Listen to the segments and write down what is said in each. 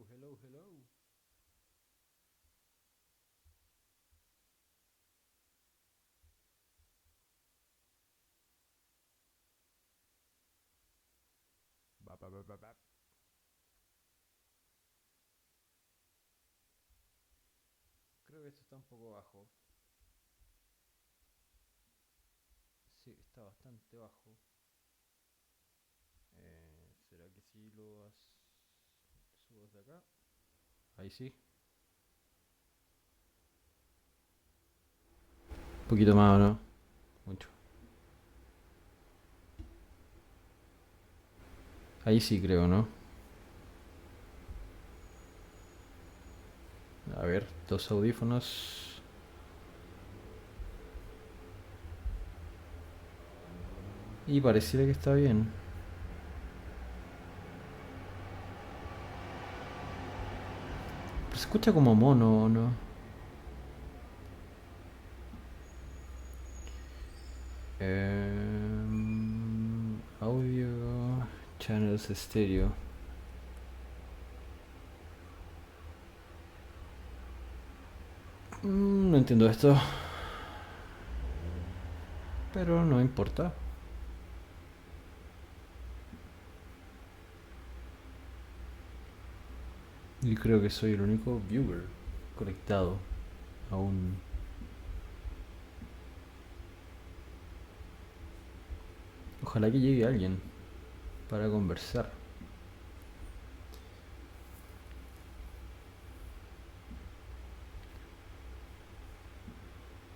Hello, hello, hello. Ba, ba, ba, ba, ba. Creo que esto está un poco bajo. Sí, está bastante bajo. ¿Será que sí subo desde acá? Ahí sí. Un poquito más, ¿o no? Mucho. Ahí sí creo, ¿no? A ver, dos audífonos. Y pareciera que está bien. Pero se escucha como mono, ¿no? Audio. Channels estéreo. No entiendo esto. Pero no importa. Y creo que soy el único viewer conectado aún. Ojalá que llegue alguien para conversar.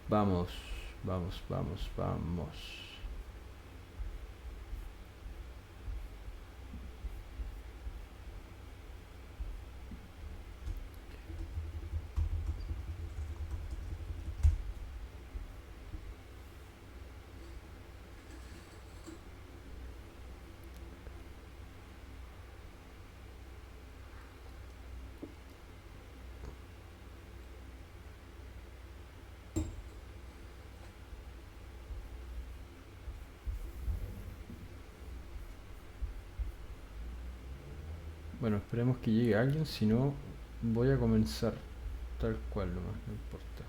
Vamos, vamos, vamos, vamos. Bueno, esperemos que llegue alguien, si no voy a comenzar tal cual nomás, no importa.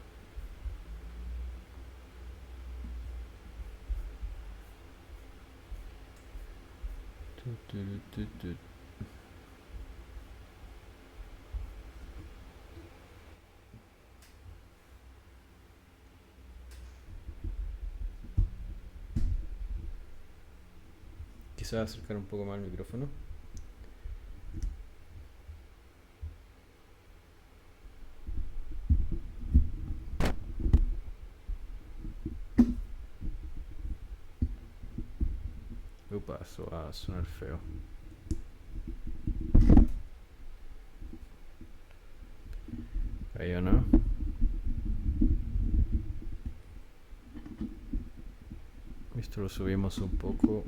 Tu, tu, tu, tu. Quizás acercar un poco más el micrófono. Upa, eso va a sonar feo. Ahí o no. Esto lo subimos un poco.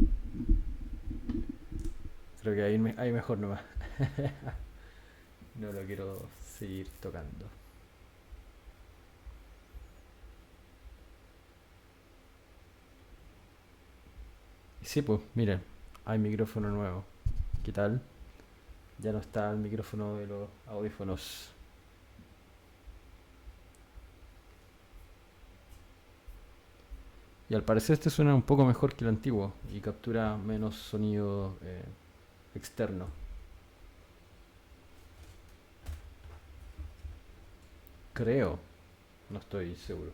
Creo que ahí mejor nomás. No lo quiero seguir tocando. Y sí, pues, miren, hay micrófono nuevo. ¿Qué tal? Ya no está el micrófono de los audífonos. Y al parecer este suena un poco mejor que el antiguo y captura menos sonido externo. Creo, no estoy seguro.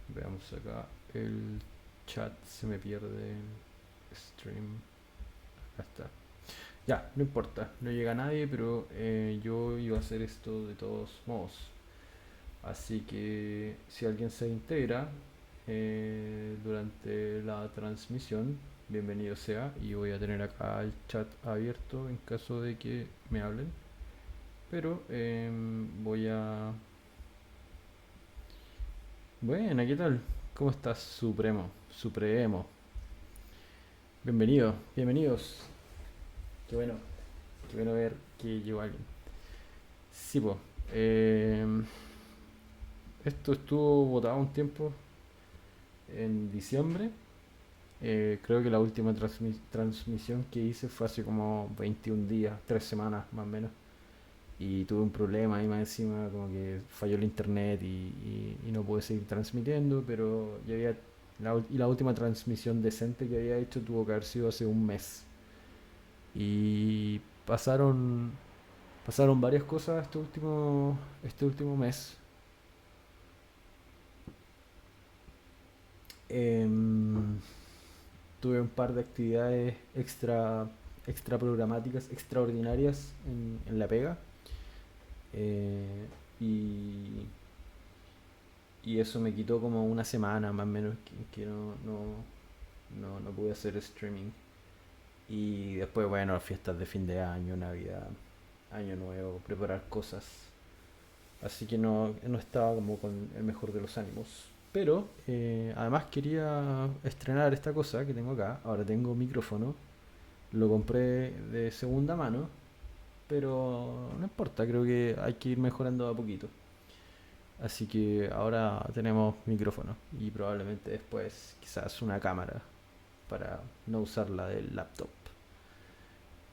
Veamos acá. El chat se me pierde. Stream. Acá está. Ya, no importa. No llega nadie, pero yo iba a hacer esto de todos modos. Así que si alguien se integra durante la transmisión, bienvenido sea. Y voy a tener acá el chat abierto en caso de que me hablen. Pero voy a... Buena, ¿qué tal? ¿Cómo estás, Supremo? Supremo. Bienvenidos, bienvenidos. Qué bueno, qué bueno ver que llegó alguien. Sí, pues. Esto estuvo votado un tiempo en diciembre. Creo que la última transmisión que hice fue hace como 21 días, 3 semanas más o menos. Y tuve un problema ahí más encima, como que falló el internet y no pude seguir transmitiendo, pero ya había... la última transmisión decente que había hecho tuvo que haber sido hace un mes. Y pasaron varias cosas este último mes. Em, Tuve un par de actividades extra programáticas, extraordinarias en la pega. eh, y, y eso me quitó como una semana más o menos que no pude hacer streaming. Y después, bueno, fiestas de fin de año, Navidad, Año Nuevo, preparar cosas. Así que no estaba como con el mejor de los ánimos. Pero además quería estrenar esta cosa que tengo acá. Ahora tengo micrófono. Lo compré de segunda mano. Pero no importa, creo que hay que ir mejorando a poquito. Así que ahora tenemos micrófono. Y probablemente después quizás una cámara para no usar la del laptop.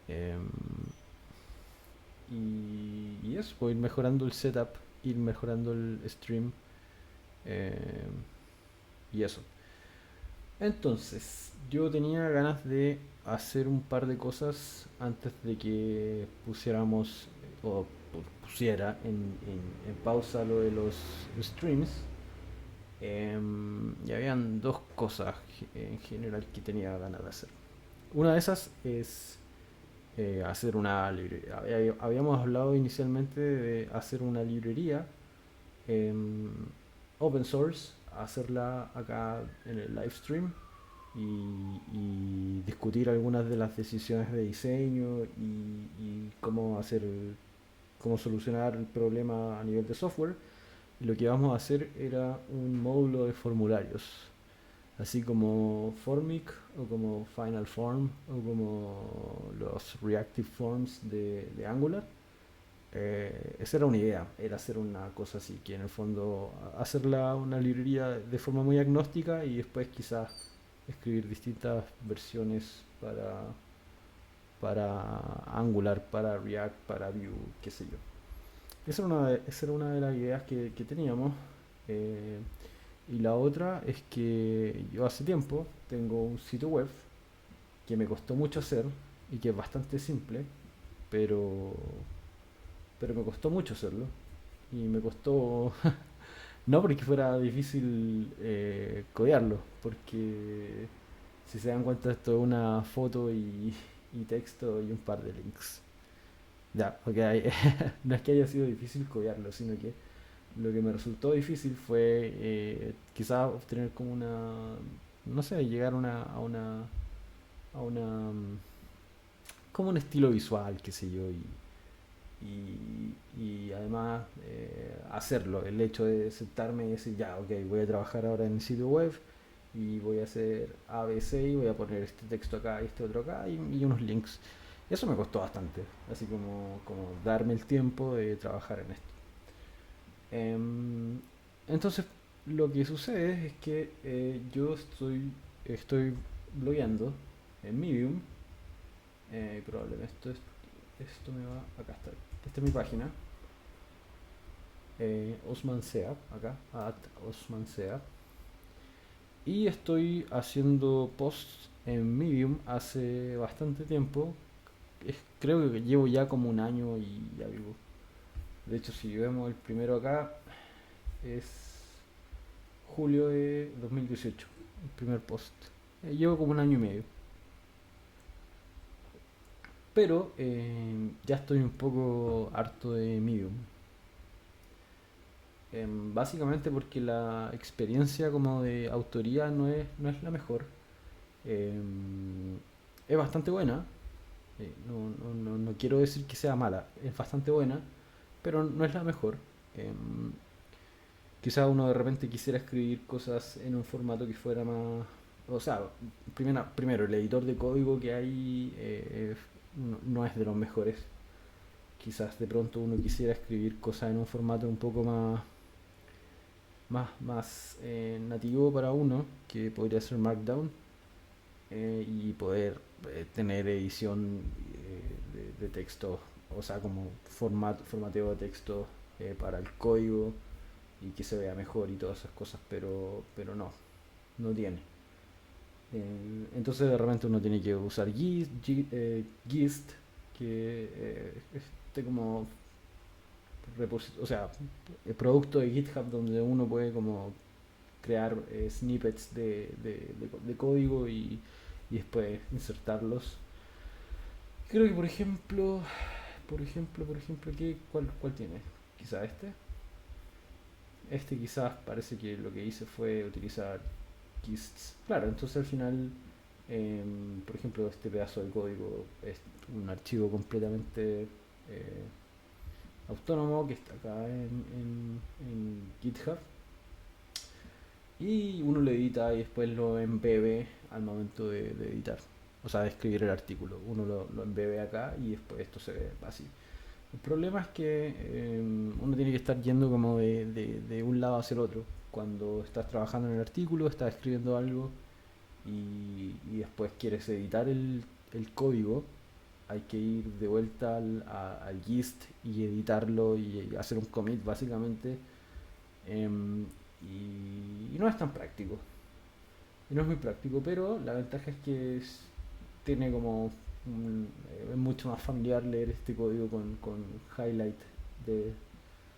Em, y eso, pues ir mejorando el setup, ir mejorando el stream. eh, y eso. Entonces, yo tenía ganas de hacer un par de cosas antes de que pusiéramos o pusiera en pausa lo de los streams. Y habían dos cosas en general que tenía ganas de hacer. Una de esas es hacer una librería. Habíamos hablado inicialmente de hacer una librería em, open source, hacerla acá en el live stream y discutir algunas de las decisiones de diseño y cómo solucionar el problema a nivel de software. Y lo que íbamos a hacer era un módulo de formularios, así como Formic o como Final Form o como los Reactive Forms de Angular. Esa era una idea, era hacer una cosa así, que en el fondo hacerla una librería de forma muy agnóstica y después quizás escribir distintas versiones para Angular, para React, para Vue, qué sé yo. Esa era una de las ideas que teníamos. eh, y la otra es que yo hace tiempo tengo un sitio web que me costó mucho hacer y que es bastante simple, pero, pero me costó mucho hacerlo. Y me costó, no porque fuera difícil codearlo, porque si se dan cuenta esto es una foto y texto y un par de links. Ya, ok, no es que haya sido difícil codearlo, sino que lo que me resultó difícil fue quizás obtener como no sé, llegar a una, como un estilo visual, qué sé yo, y además hacerlo, el hecho de sentarme y decir, ya, ok, voy a trabajar ahora en el sitio web y voy a hacer ABC y voy a poner este texto acá y este otro acá y unos links. Eso me costó bastante, así como darme el tiempo de trabajar en esto. Em, entonces, lo que sucede es que yo estoy blogueando en Medium. Probablemente esto me va. Acá está. Esta es mi página. Osman Seab, acá. Osman Seab. Y estoy haciendo posts en Medium hace bastante tiempo. Creo que llevo ya como un año y ya vivo. De hecho, si vemos el primero acá, es julio de 2018, el primer post. Llevo como un año y medio. Pero ya estoy un poco harto de Medium. Básicamente porque la experiencia como de autoría no es la mejor. Em, es bastante buena. No quiero decir que sea mala. Es bastante buena. Pero no es la mejor. Quizá uno de repente quisiera escribir cosas en un formato que fuera o sea, primero, el editor de código que hay no es de los mejores. Quizás de pronto uno quisiera escribir cosas en un formato un poco más nativo para uno, que podría ser Markdown, y poder tener edición de texto, o sea, como formateo de texto para el código y que se vea mejor y todas esas cosas, pero no tiene. Entonces de repente uno tiene que usar Gist, que este como o sea, el producto de GitHub donde uno puede como crear snippets de código y después insertarlos. Creo que ¿cuál tiene? Quizá este. Este quizás parece que lo que hice fue utilizar gists. Claro, entonces al final, por ejemplo, este pedazo de código es un archivo completamente autónomo que está acá en GitHub y uno lo edita y después lo embebe al momento de editar, o sea, de escribir el artículo. Uno lo embebe acá y después esto se ve así. El problema es que uno tiene que estar yendo como de un lado hacia el otro. Cuando estás trabajando en el artículo, estás escribiendo algo y después quieres editar el código, hay que ir de vuelta al gist y editarlo y hacer un commit básicamente. em, y no es tan práctico. Y no es muy práctico, pero la ventaja es que tiene como es mucho más familiar leer este código con highlight de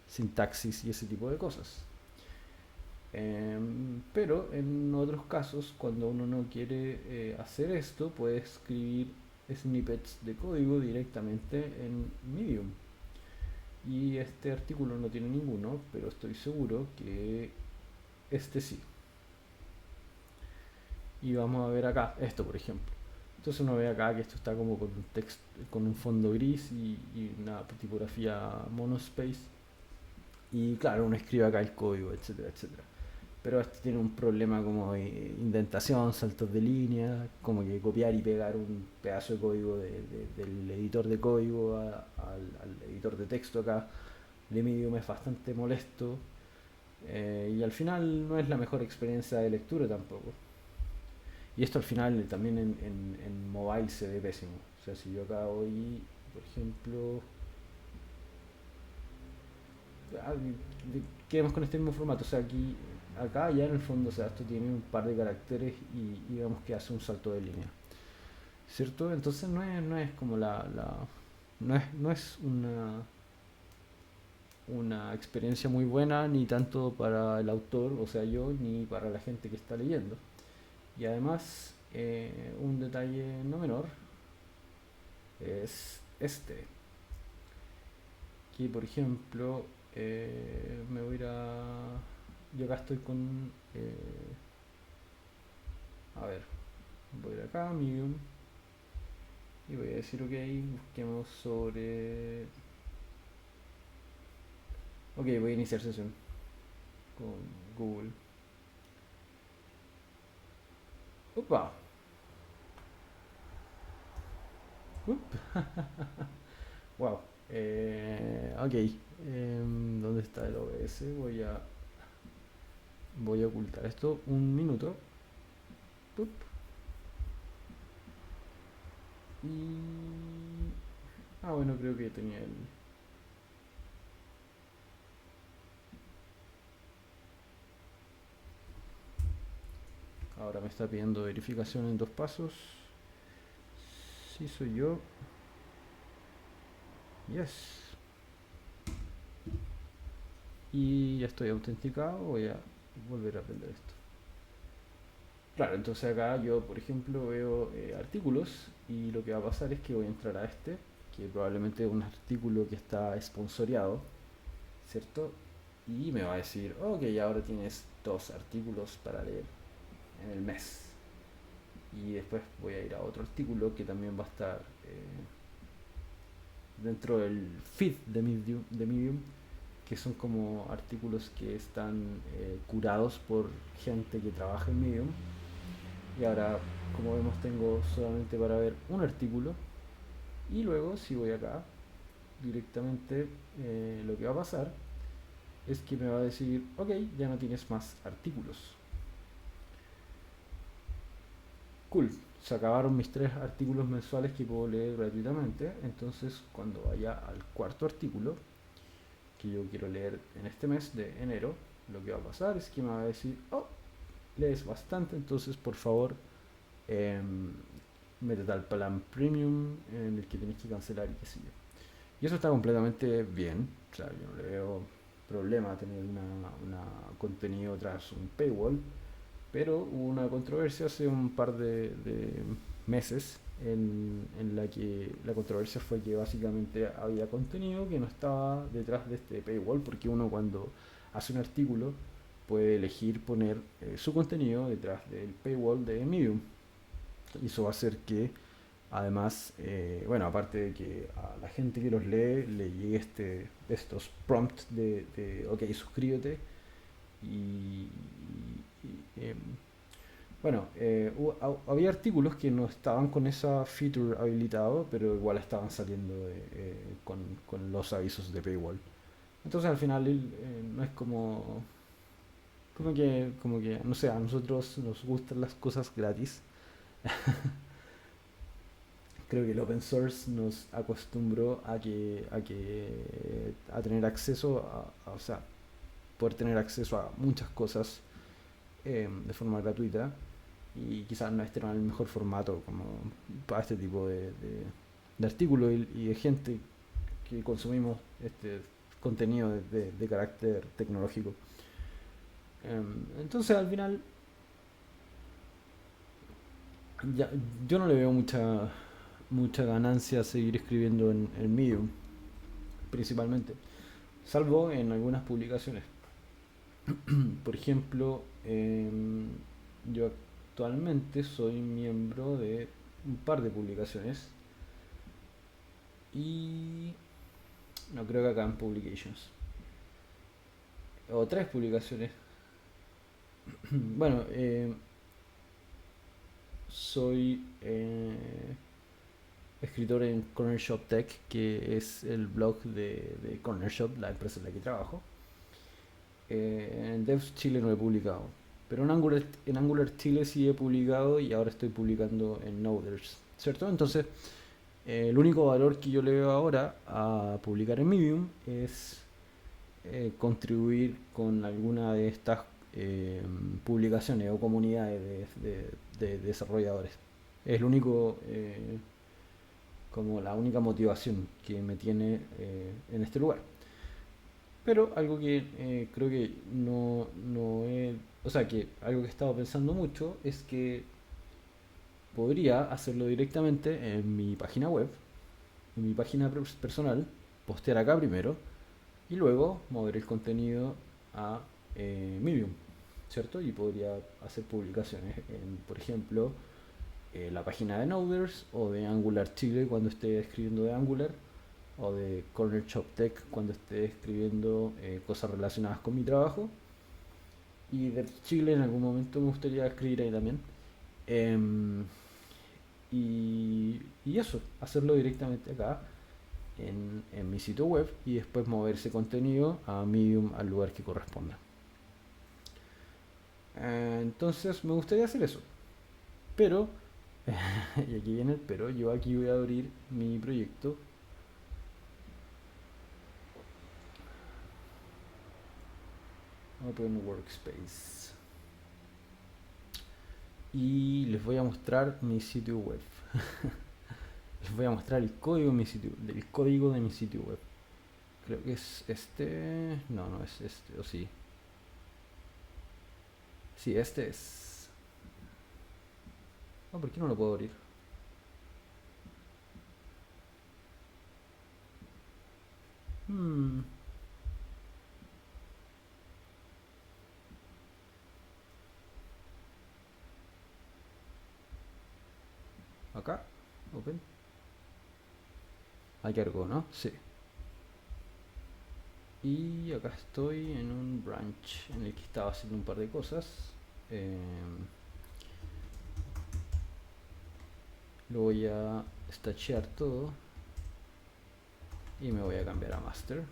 sintaxis y ese tipo de cosas. Pero en otros casos, cuando uno no quiere hacer esto, puede escribir snippets de código directamente en Medium. Y este artículo no tiene ninguno, pero estoy seguro que este sí. Y vamos a ver acá, esto por ejemplo. Entonces uno ve acá que esto está como con un texto, con un fondo gris y una tipografía monospace. Y claro, uno escribe acá el código, etcétera, etcétera. Pero este tiene un problema como de indentación, saltos de línea, como que copiar y pegar un pedazo de código del editor de código al editor de texto acá de Medium es bastante molesto. Y al final no es la mejor experiencia de lectura tampoco. Y esto al final también en mobile se ve pésimo. O sea, si yo acá voy, por ejemplo, ah, quedemos con este mismo formato. O sea, acá ya en el fondo, o sea, esto tiene un par de caracteres y digamos que hace un salto de línea. ¿Cierto? Entonces no es como no es una experiencia muy buena ni tanto para el autor, o sea yo, ni para la gente que está leyendo. Y además, un detalle no menor es este, que por ejemplo, me voy a ir a... Yo acá estoy con... a ver, voy a ir acá, Medium, y voy a decir ok, busquemos sobre... Ok, voy a iniciar sesión con Google. ¡Opa! Wow. Ok. ¿Dónde está el OBS? Voy a ocultar esto un minuto. Pup. Y... bueno, creo que tenía el... Ahora me está pidiendo verificación en 2 pasos. Sí, soy yo. Yes. Y ya estoy autenticado. Voy a volver a aprender esto. Claro, entonces acá yo, por ejemplo, veo artículos y lo que va a pasar es que voy a entrar a este, que probablemente es un artículo que está sponsoreado, ¿cierto? Y me va a decir, ok, ahora tienes 2 artículos para leer en el mes. Y después voy a ir a otro artículo que también va a estar dentro del feed de Medium, que son como artículos que están curados por gente que trabaja en Medium. Y ahora, como vemos, tengo solamente para ver un artículo. Y luego, si voy acá, directamente lo que va a pasar es que me va a decir, ok, ya no tienes más artículos. Cool, se acabaron mis 3 artículos mensuales que puedo leer gratuitamente. Entonces, cuando vaya al cuarto artículo que yo quiero leer en este mes de enero, lo que va a pasar es que me va a decir, oh, lees bastante, entonces por favor eh, métete al plan premium en el que tienes que cancelar y qué sé yo. Y eso está completamente bien, o sea, yo no le veo problema a tener una contenido tras un paywall, pero hubo una controversia hace un par de meses en la que la controversia fue que básicamente había contenido que no estaba detrás de este paywall, porque uno cuando hace un artículo puede elegir poner su contenido detrás del paywall de Medium. Y eso va a hacer que además, bueno, aparte de que a la gente que los lee le llegue estos prompts de ok, suscríbete y, bueno, había artículos que no estaban con esa feature habilitado, pero igual estaban saliendo con los avisos de paywall. Entonces al final no es como que, no sé, a nosotros nos gustan las cosas gratis. Creo que el open source nos acostumbró a tener acceso o sea, poder tener acceso a muchas cosas de forma gratuita, y quizás no este no es el mejor formato como para este tipo de artículos y de gente que consumimos este contenido de carácter tecnológico. Entonces al final ya, yo no le veo mucha ganancia a seguir escribiendo en Medium, principalmente, salvo en algunas publicaciones. Por ejemplo, yo actualmente soy miembro de un par de publicaciones y no creo que acá en Publications, o 3 publicaciones. Bueno, soy escritor en Corner Shop Tech, que es el blog de Corner Shop, la empresa en la que trabajo. En Devs Chile no he publicado, pero en Angular Chile sí he publicado y ahora estoy publicando en Noders, ¿cierto? Entonces, el único valor que yo le veo ahora a publicar en Medium es contribuir con alguna de estas publicaciones o comunidades de desarrolladores. Es lo único, como la única motivación que me tiene en este lugar. Pero algo que creo que no he, o sea, que algo que he estado pensando mucho es que podría hacerlo directamente en mi página web, en mi página personal, postear acá primero y luego mover el contenido a Medium, ¿cierto? Y podría hacer publicaciones en, por ejemplo, la página de Noders o de Angular Chile cuando esté escribiendo de Angular, o de Corner Shop Tech cuando esté escribiendo cosas relacionadas con mi trabajo, y de Chile en algún momento me gustaría escribir ahí también. Em, y eso, hacerlo directamente acá en mi sitio web y después mover ese contenido a Medium al lugar que corresponda. Entonces me gustaría hacer eso. Pero, y aquí viene el pero, yo aquí voy a abrir mi proyecto Open Workspace y les voy a mostrar mi sitio web. Les voy a mostrar el código de mi sitio web. Creo que es este. No, no es este, o sí. Sí, este es. Oh, ¿por qué no lo puedo abrir? Hmm, acá, open. Hay algo, ¿no? Sí. Y acá estoy en un branch en el que estaba haciendo un par de cosas. Eh, lo voy a stachear todo y me voy a cambiar a master.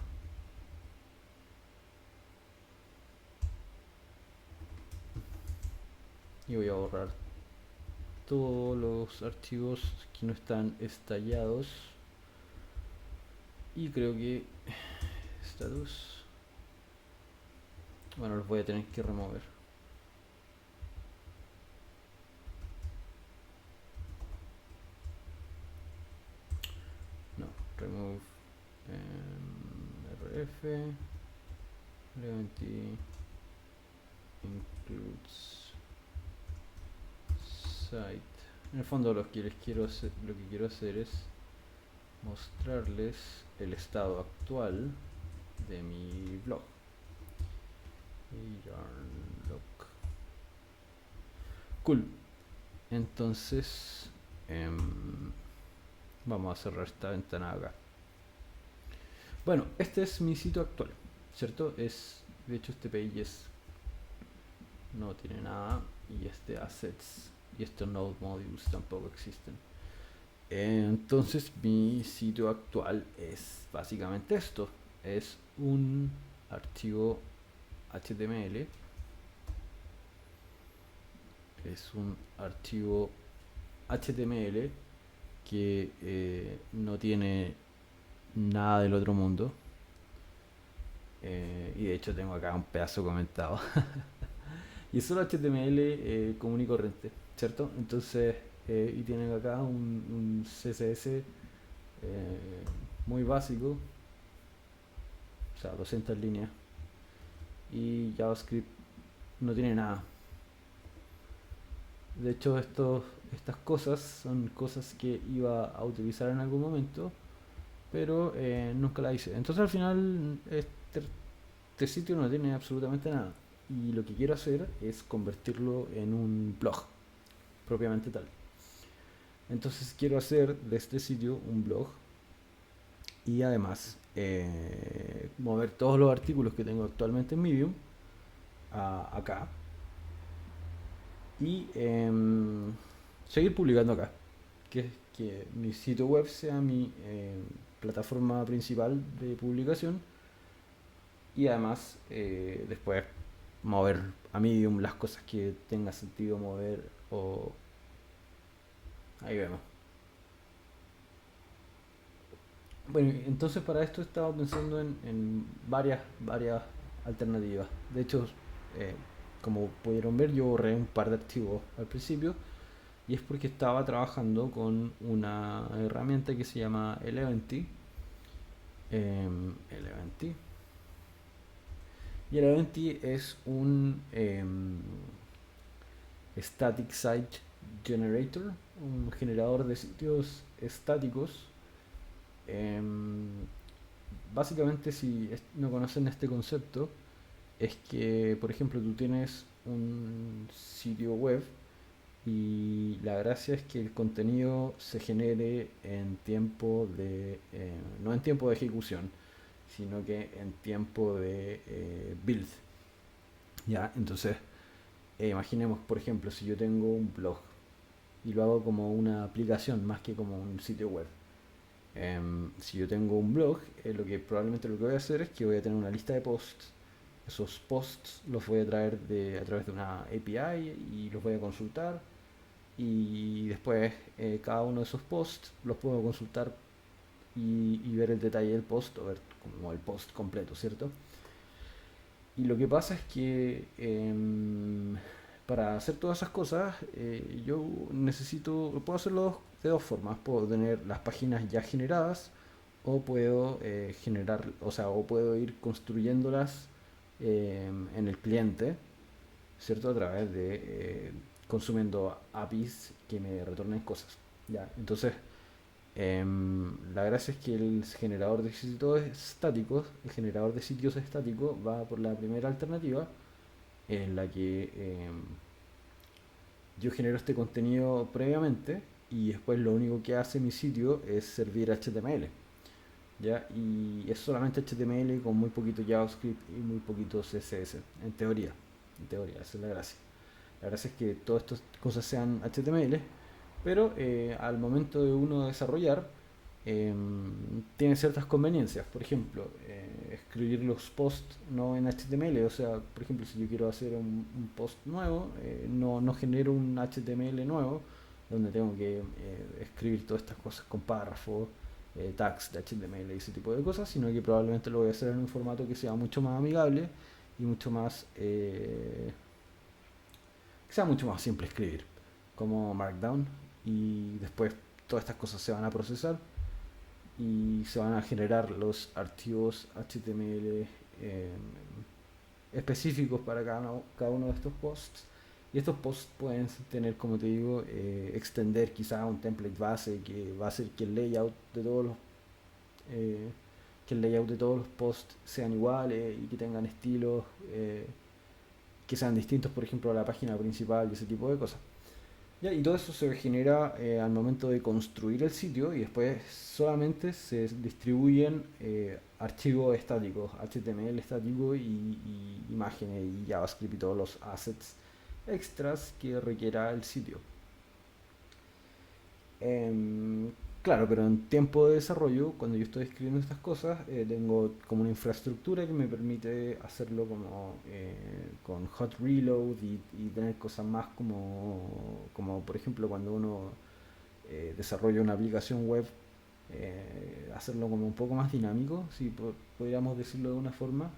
Y voy a borrar todos los archivos que no están estallados. Y creo que status, bueno, los voy a tener que remover. No, remove rf Eleventy includes site. En el fondo lo que quiero hacer es mostrarles el estado actual de mi blog. Yarnlock. Cool. Entonces vamos a cerrar esta ventana acá. Bueno, este es mi sitio actual, ¿cierto? De hecho este page no tiene nada, y este assets y estos node modules tampoco existen. Entonces mi sitio actual es básicamente esto, es un archivo HTML, que no tiene nada del otro mundo, y de hecho tengo acá un pedazo comentado. Y es solo HTML común y corriente, ¿cierto? Entonces, y tienen acá un CSS muy básico, o sea, 200 líneas, y JavaScript no tiene nada. De hecho, estas cosas son cosas que iba a utilizar en algún momento, pero nunca la hice. Entonces al final este sitio no tiene absolutamente nada. Y lo que quiero hacer es convertirlo en un blog, propiamente tal. Entonces quiero hacer de este sitio un blog y además mover todos los artículos que tengo actualmente en Medium acá y seguir publicando acá. Que mi sitio web sea mi plataforma principal de publicación, y además después mover a Medium las cosas que tenga sentido mover, o ahí vemos. Bueno, entonces para esto he estado pensando en varias alternativas. De hecho, eh, como pudieron ver, yo borré un par de archivos al principio, y es porque estaba trabajando con una herramienta que se llama Eleventy. Eleventy. Y Eleventy es un Static Site Generator, un generador de sitios estáticos. Em, Básicamente, si no conocen este concepto, es que, por ejemplo, tú tienes un sitio web y la gracia es que el contenido se genere en tiempo no en tiempo de ejecución, sino que en tiempo de build. Ya, entonces, imaginemos, por ejemplo, si yo tengo un blog y lo hago como una aplicación más que como un sitio web. Si yo tengo un blog, probablemente lo que voy a hacer es que voy a tener una lista de posts. Esos posts los voy a traer a través de una API y los voy a consultar, y después cada uno de esos posts los puedo consultar y ver el detalle del post, o ver como el post completo, ¿cierto? Y lo que pasa es que para hacer todas esas cosas yo puedo hacerlo de dos formas. Puedo tener las páginas ya generadas, o puedo o puedo ir construyéndolas en el cliente, ¿cierto? A través de consumiendo APIs que me retornen cosas. ¿Ya? Entonces, la gracia es que el generador de sitios estáticos va por la primera alternativa, en la que yo genero este contenido previamente, y después lo único que hace mi sitio es servir HTML. ¿Ya? Y es solamente HTML con muy poquito JavaScript y muy poquito CSS, en teoría. En teoría, esa es la gracia. La gracia es que todas estas cosas sean HTML, Pero al momento de uno desarrollar, tiene ciertas conveniencias. Por ejemplo, escribir los posts no en HTML. O sea, por ejemplo, si yo quiero hacer un post nuevo, no genero un HTML nuevo donde tengo que escribir todas estas cosas con párrafos, tags de HTML y ese tipo de cosas, sino que probablemente lo voy a hacer en un formato que sea mucho más amigable y mucho más que sea mucho más simple escribir, como Markdown, y después todas estas cosas se van a procesar y se van a generar los archivos HTML específicos para cada uno de estos posts. Y estos posts pueden tener, como te digo, extender quizá un template base que va a hacer que el layout de todos los eh, posts sean iguales y que tengan estilos que sean distintos, por ejemplo, a la página principal y ese tipo de cosas. ¿Ya? Y todo eso se genera al momento de construir el sitio y después solamente se distribuyen archivos estáticos, HTML estático y imágenes y JavaScript y todos los assets extras que requiera el sitio. Em, claro, pero en tiempo de desarrollo, cuando yo estoy escribiendo estas cosas, tengo como una infraestructura que me permite hacerlo como con hot reload y tener cosas más como por ejemplo cuando uno desarrolla una aplicación web, hacerlo como un poco más dinámico, si podríamos decirlo de una forma,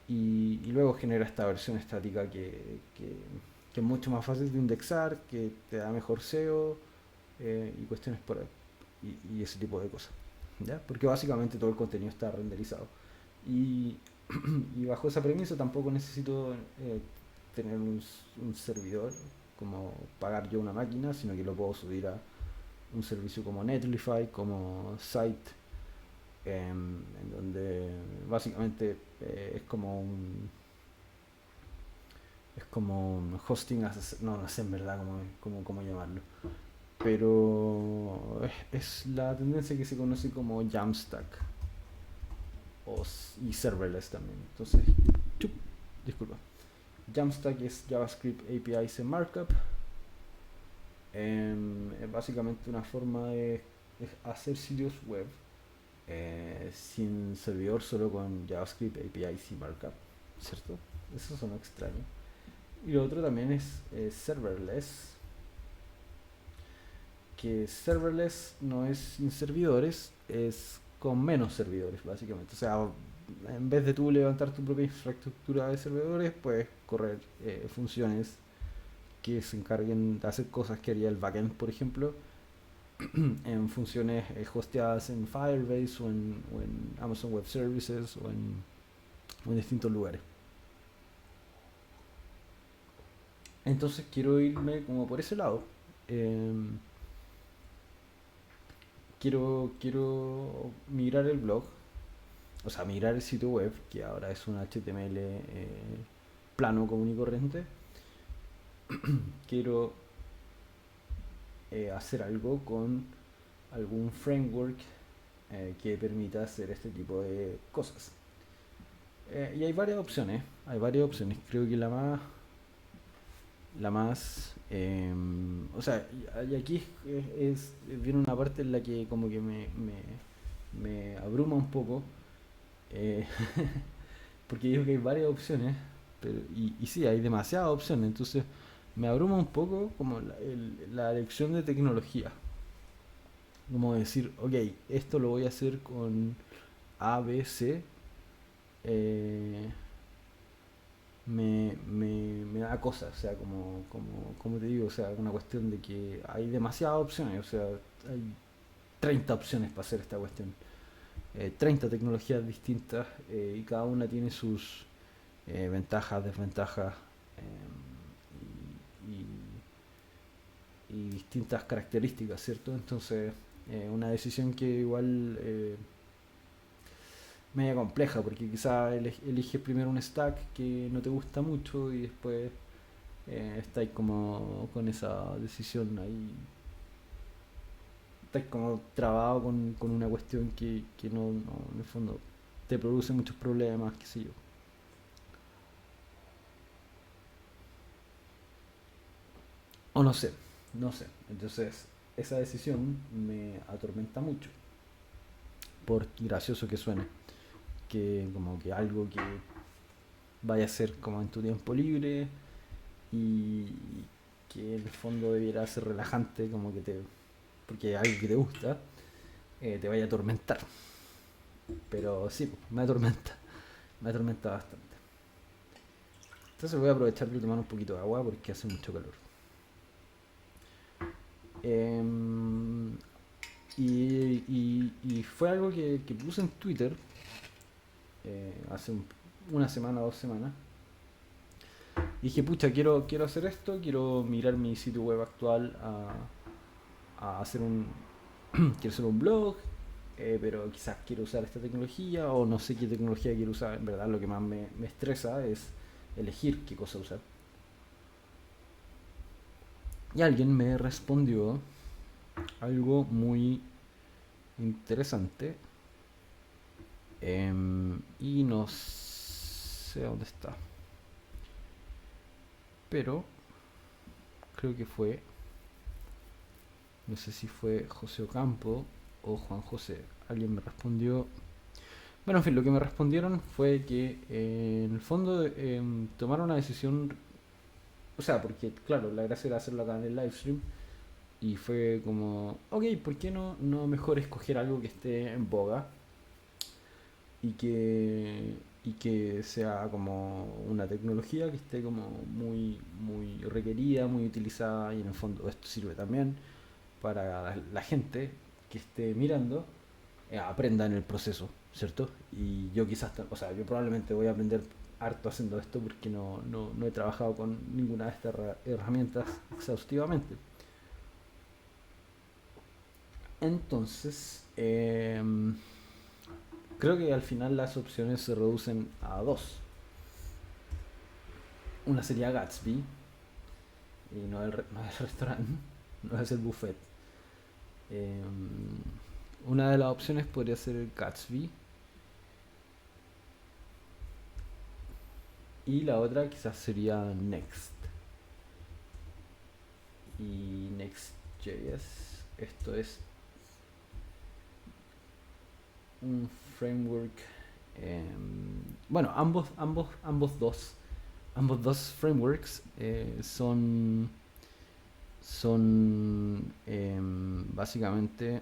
y luego genera esta versión estática que es mucho más fácil de indexar, que te da mejor SEO y cuestiones y ese tipo de cosas. ¿Ya? Porque básicamente todo el contenido está renderizado. Y, y bajo esa premisa tampoco necesito tener un servidor, como pagar yo una máquina, sino que lo puedo subir a un servicio como Netlify, como Site, en donde básicamente es como un hosting, no sé en verdad cómo llamarlo, pero es la tendencia que se conoce como Jamstack y serverless también. Entonces, chup, disculpa. Jamstack es JavaScript APIs en Markup. Es básicamente una forma de hacer sitios web sin servidor, solo con JavaScript APIs y Markup, ¿cierto? Eso suena extraño. Y lo otro también es serverless, que serverless no es sin servidores, es con menos servidores, básicamente. O sea, en vez de tú levantar tu propia infraestructura de servidores, puedes correr funciones que se encarguen de hacer cosas que haría el backend, por ejemplo, en funciones hosteadas en Firebase o en Amazon Web Services o en distintos lugares. Entonces quiero irme como por ese lado. Em, quiero migrar el blog, o sea, migrar el sitio web, que ahora es un HTML plano, común y corriente. Quiero hacer algo con algún framework que permita hacer este tipo de cosas. Y hay varias opciones. Creo que la más, o sea, y aquí viene una parte en la que como que me abruma un poco, eh, porque digo que hay varias opciones, y sí, hay demasiadas opciones, entonces me abruma un poco como la elección de tecnología, como decir, ok, esto lo voy a hacer con A, B, C, eh, me da cosas, o sea, como te digo, o sea, una cuestión de que hay demasiadas opciones, o sea, hay 30 opciones para hacer esta cuestión, 30 tecnologías distintas y cada una tiene sus ventajas, desventajas y distintas características, ¿cierto? Entonces, una decisión que igual media compleja, porque quizá eliges primero un stack que no te gusta mucho y después estáis como con esa decisión ahí, estáis como trabado con una cuestión que no, en el fondo te produce muchos problemas, qué sé yo. O no sé. no sé. Entonces, esa decisión me atormenta mucho, por gracioso que suene, que como que algo que vaya a ser como en tu tiempo libre y que en el fondo debiera ser relajante, como que te, porque es algo que te gusta, te vaya a atormentar. Pero sí, me atormenta bastante. Entonces voy a aprovechar de tomar un poquito de agua porque hace mucho calor. Em, y fue algo que puse en Twitter hace una semana, 2 semanas. Y dije, pucha, quiero hacer esto, quiero mirar mi sitio web actual a hacer quiero hacer un blog, pero quizás quiero usar esta tecnología o no sé qué tecnología quiero usar. En verdad lo que más me estresa es elegir qué cosa usar. Y alguien me respondió algo muy interesante y no sé dónde está. Pero creo que fue, no sé si fue José Ocampo o Juan José. Alguien me respondió. Bueno, en fin, lo que me respondieron fue que en el fondo tomaron una decisión. O sea, porque claro, la gracia era hacerlo acá en el livestream. Y fue como, ok, ¿por qué no mejor escoger algo que esté en boga y que sea como una tecnología que esté como muy requerida, muy utilizada y en el fondo esto sirve también para la gente que esté mirando aprenda en el proceso, ¿cierto? Y yo quizás, o sea, yo probablemente voy a aprender harto haciendo esto porque no he trabajado con ninguna de estas herramientas exhaustivamente. Entonces, creo que al final las opciones se reducen a dos. Una sería Gatsby, y no es el restaurante, no es el buffet. Eh, una de las opciones podría ser el Gatsby y la otra quizás sería Next. Y Next.js, esto es un framework. Bueno, ambos dos frameworks son básicamente.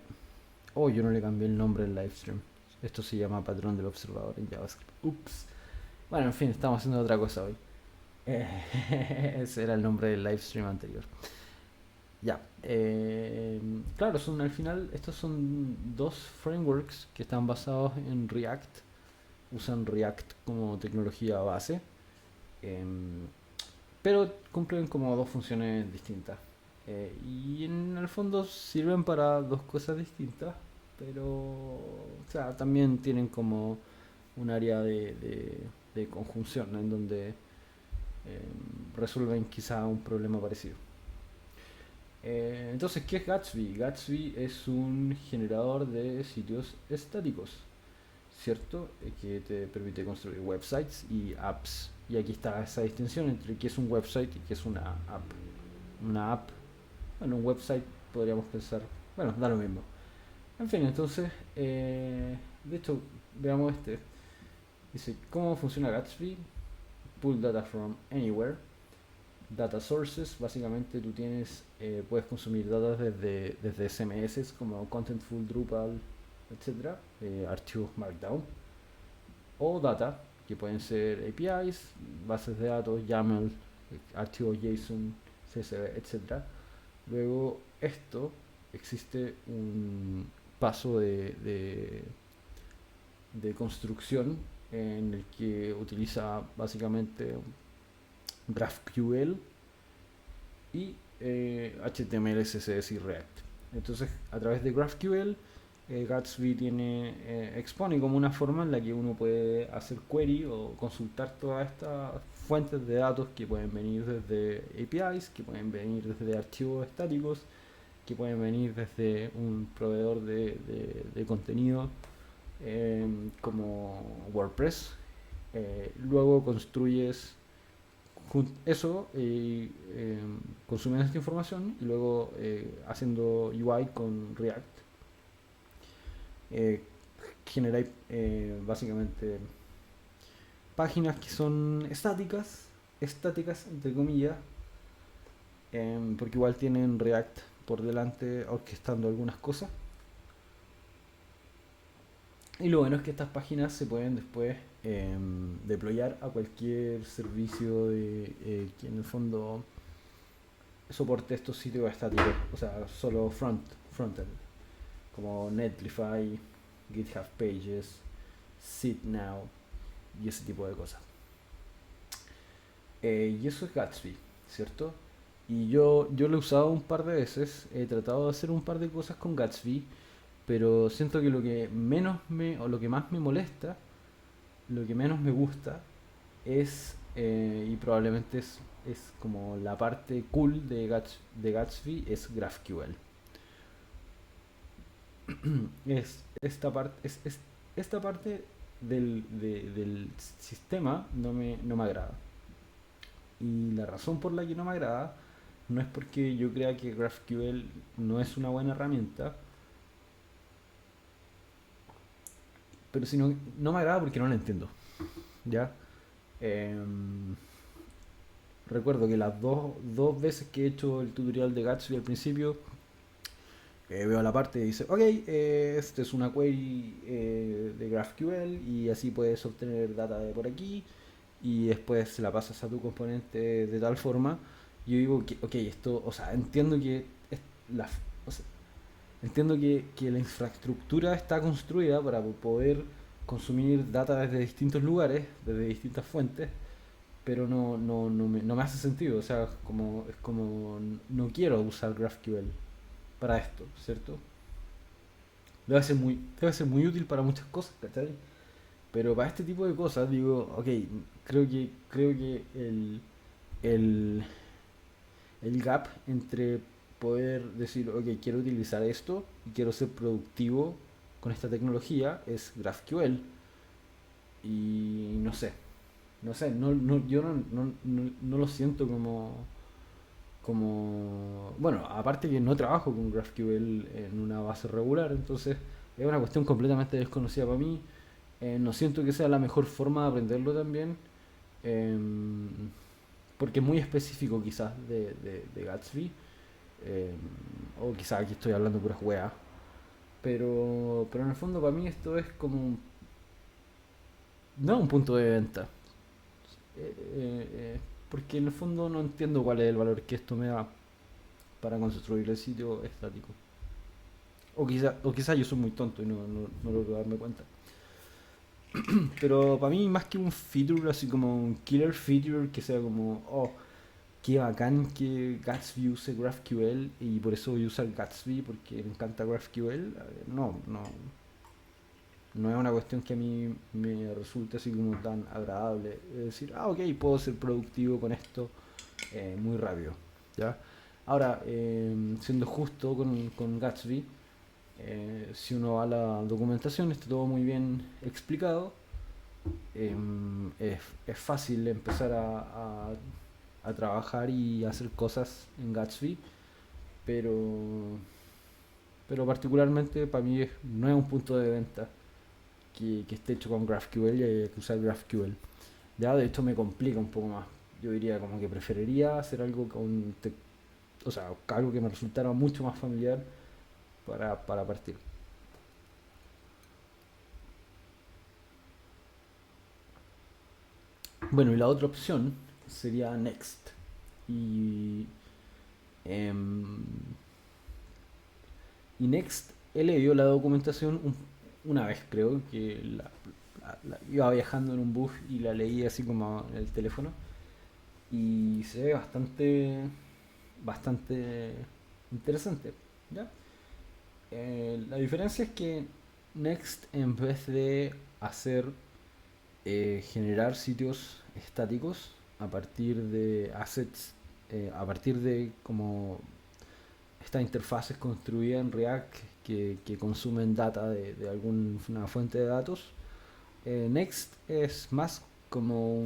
Oh, yo no le cambié el nombre al livestream. Esto se llama patrón del observador en JavaScript. Ups. Bueno, en fin, estamos haciendo otra cosa hoy. Ese era el nombre del livestream anterior. Ya. Claro, al final estos son dos frameworks que están basados en React. Usan React como tecnología base. em, pero cumplen como dos funciones distintas. Y en el fondo sirven para dos cosas distintas, pero o sea, también tienen como un área de conjunción, ¿no? En donde resuelven quizá un problema parecido. Entonces, ¿qué es Gatsby? Gatsby es un generador de sitios estáticos, ¿cierto? Que te permite construir websites y apps. Y aquí está esa distinción entre qué es un website y qué es una app. Una app, bueno, un website podríamos pensar, bueno, da lo mismo. En fin, entonces, de hecho, veamos este. Dice, ¿cómo funciona Gatsby? Pull data from anywhere. Data sources, básicamente tú puedes consumir datos desde CMS como Contentful, Drupal, etcétera, archivos Markdown, o data, que pueden ser APIs, bases de datos, YAML, archivos JSON, CSV, etcétera. Luego, existe un paso de construcción en el que utiliza básicamente GraphQL y HTML, CSS y React. Entonces, a través de GraphQL, Gatsby expone como una forma en la que uno puede hacer query o consultar todas estas fuentes de datos que pueden venir desde APIs, que pueden venir desde archivos estáticos, que pueden venir desde un proveedor de contenido como WordPress. Luego construyes eso, consumiendo esta información y luego haciendo UI con React, eh, generáis básicamente páginas que son estáticas entre comillas, porque igual tienen React por delante orquestando algunas cosas. Y lo bueno es que estas páginas se pueden después deployar a cualquier servicio que en el fondo soporte estos sitios estáticos, o sea, solo frontend, como Netlify, GitHub Pages, SitNow y ese tipo de cosas. Y eso es Gatsby, ¿cierto? Y yo lo he usado un par de veces, he tratado de hacer un par de cosas con Gatsby, pero siento que lo que menos o lo que más me molesta, lo que menos me gusta, y probablemente es como la parte cool de Gatsby, es GraphQL. Esta parte del sistema no me agrada. Y la razón por la que no me agrada no es porque yo crea que GraphQL no es una buena herramienta, pero sino no me agrada porque no la entiendo. ¿Ya? Em, Recuerdo que las dos veces que he hecho el tutorial de Gatsby al principio, veo la parte y dice, ok, esta es una query de GraphQL y así puedes obtener data de por aquí y después se la pasas a tu componente de tal forma. Y yo digo, que, ok, esto, o sea, entiendo que la, o sea, entiendo que la infraestructura está construida para poder consumir data desde distintos lugares, desde distintas fuentes, pero no me hace sentido. O sea, es como no quiero usar GraphQL para esto, ¿cierto? Debe ser muy útil para muchas cosas, ¿cachai? Pero para este tipo de cosas digo, ok, creo que el, el gap entre poder decir, ok, quiero utilizar esto y quiero ser productivo con esta tecnología es GraphQL. Y no sé, yo no lo siento bueno, aparte que no trabajo con GraphQL en una base regular, entonces es una cuestión completamente desconocida para mí. No siento que sea la mejor forma de aprenderlo también, em, porque es muy específico quizás de Gatsby, em, o quizás aquí estoy hablando puras weas, pero en el fondo para mí esto es como no un punto de venta, porque en el fondo no entiendo cuál es el valor que esto me da para construir el sitio estático. O quizá yo soy muy tonto y no logro darme cuenta. Pero para mí, más que un feature, así como un killer feature, que sea como, oh, qué bacán que Gatsby use GraphQL y por eso voy a usar Gatsby porque me encanta GraphQL, no es una cuestión que a mí me resulte así como tan agradable. Es decir, ok, puedo ser productivo con esto muy rápido. ¿Ya? Ahora, siendo justo con Gatsby, si uno va a la documentación, está todo muy bien explicado. Es fácil empezar a trabajar y hacer cosas en Gatsby, pero, pero particularmente para mí no es un punto de venta que esté hecho con GraphQL y hay que usar GraphQL. Ya, de hecho me complica un poco más. Yo diría como que preferiría hacer algo o sea, algo que me resultara mucho más familiar para partir. Bueno, y la otra opción sería Next. Y, em, y Next he leído la documentación una vez, creo, que iba viajando en un bus y la leí así como en el teléfono. Y se ve bastante interesante. ¿Ya? La diferencia es que Next, en vez de hacer generar sitios estáticos a partir de assets, a partir de como estas interfaces construidas en React que consumen data de alguna fuente de datos, Next es más como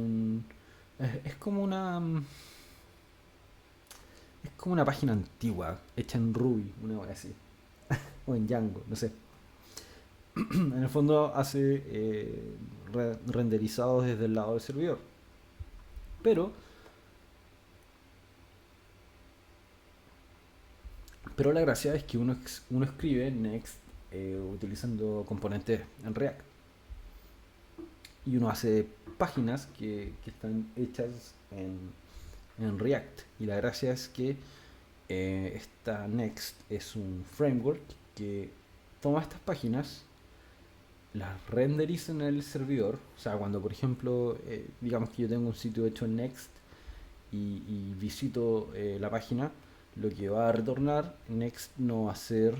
Es como una. Es como una página antigua, hecha en Ruby, una cosa así. O en Django, no sé. En el fondo hace renderizados desde el lado del servidor. Pero, pero la gracia es que uno escribe Next utilizando componentes en React. Y uno hace páginas que están hechas en React. Y la gracia es que esta Next es un framework que toma estas páginas, las renderiza en el servidor. O sea, cuando por ejemplo, digamos que yo tengo un sitio hecho en Next y visito la página, lo que va a retornar Next no va a ser,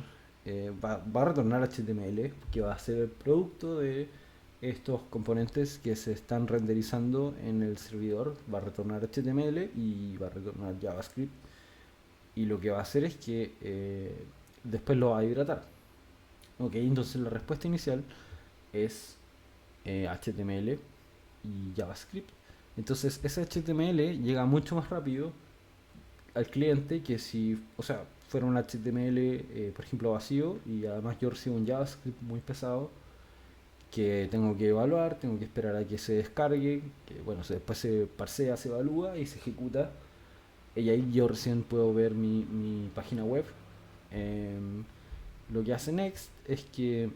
va a retornar HTML, que va a ser el producto de estos componentes que se están renderizando en el servidor. Va a retornar HTML y va a retornar JavaScript, y lo que va a hacer es que después lo va a hidratar. Ok, entonces la respuesta inicial es HTML y JavaScript. Entonces ese HTML llega mucho más rápido al cliente que si, o sea, fuera un HTML, por ejemplo, vacío, y además yo recibo un JavaScript muy pesado que tengo que evaluar, tengo que esperar a que se descargue, que bueno, después se parsea, se evalúa y se ejecuta. Y ahí yo recién puedo ver mi página web. Em, lo que hace Next es que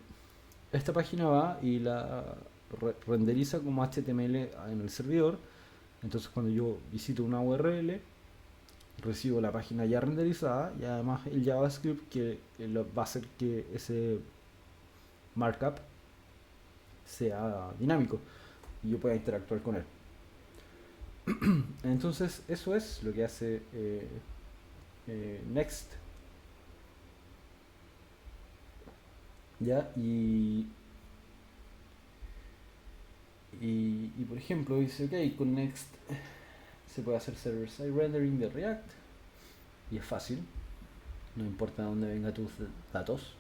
esta página va y la renderiza como HTML en el servidor. Entonces cuando yo visito una URL, recibo la página ya renderizada y además el JavaScript que va a hacer que ese markup sea dinámico y yo pueda interactuar con él. Entonces eso es lo que hace Next. ¿Ya? Y por ejemplo dice, ok, con Next se puede hacer server-side rendering de React y es fácil, no importa dónde vengan tus datos.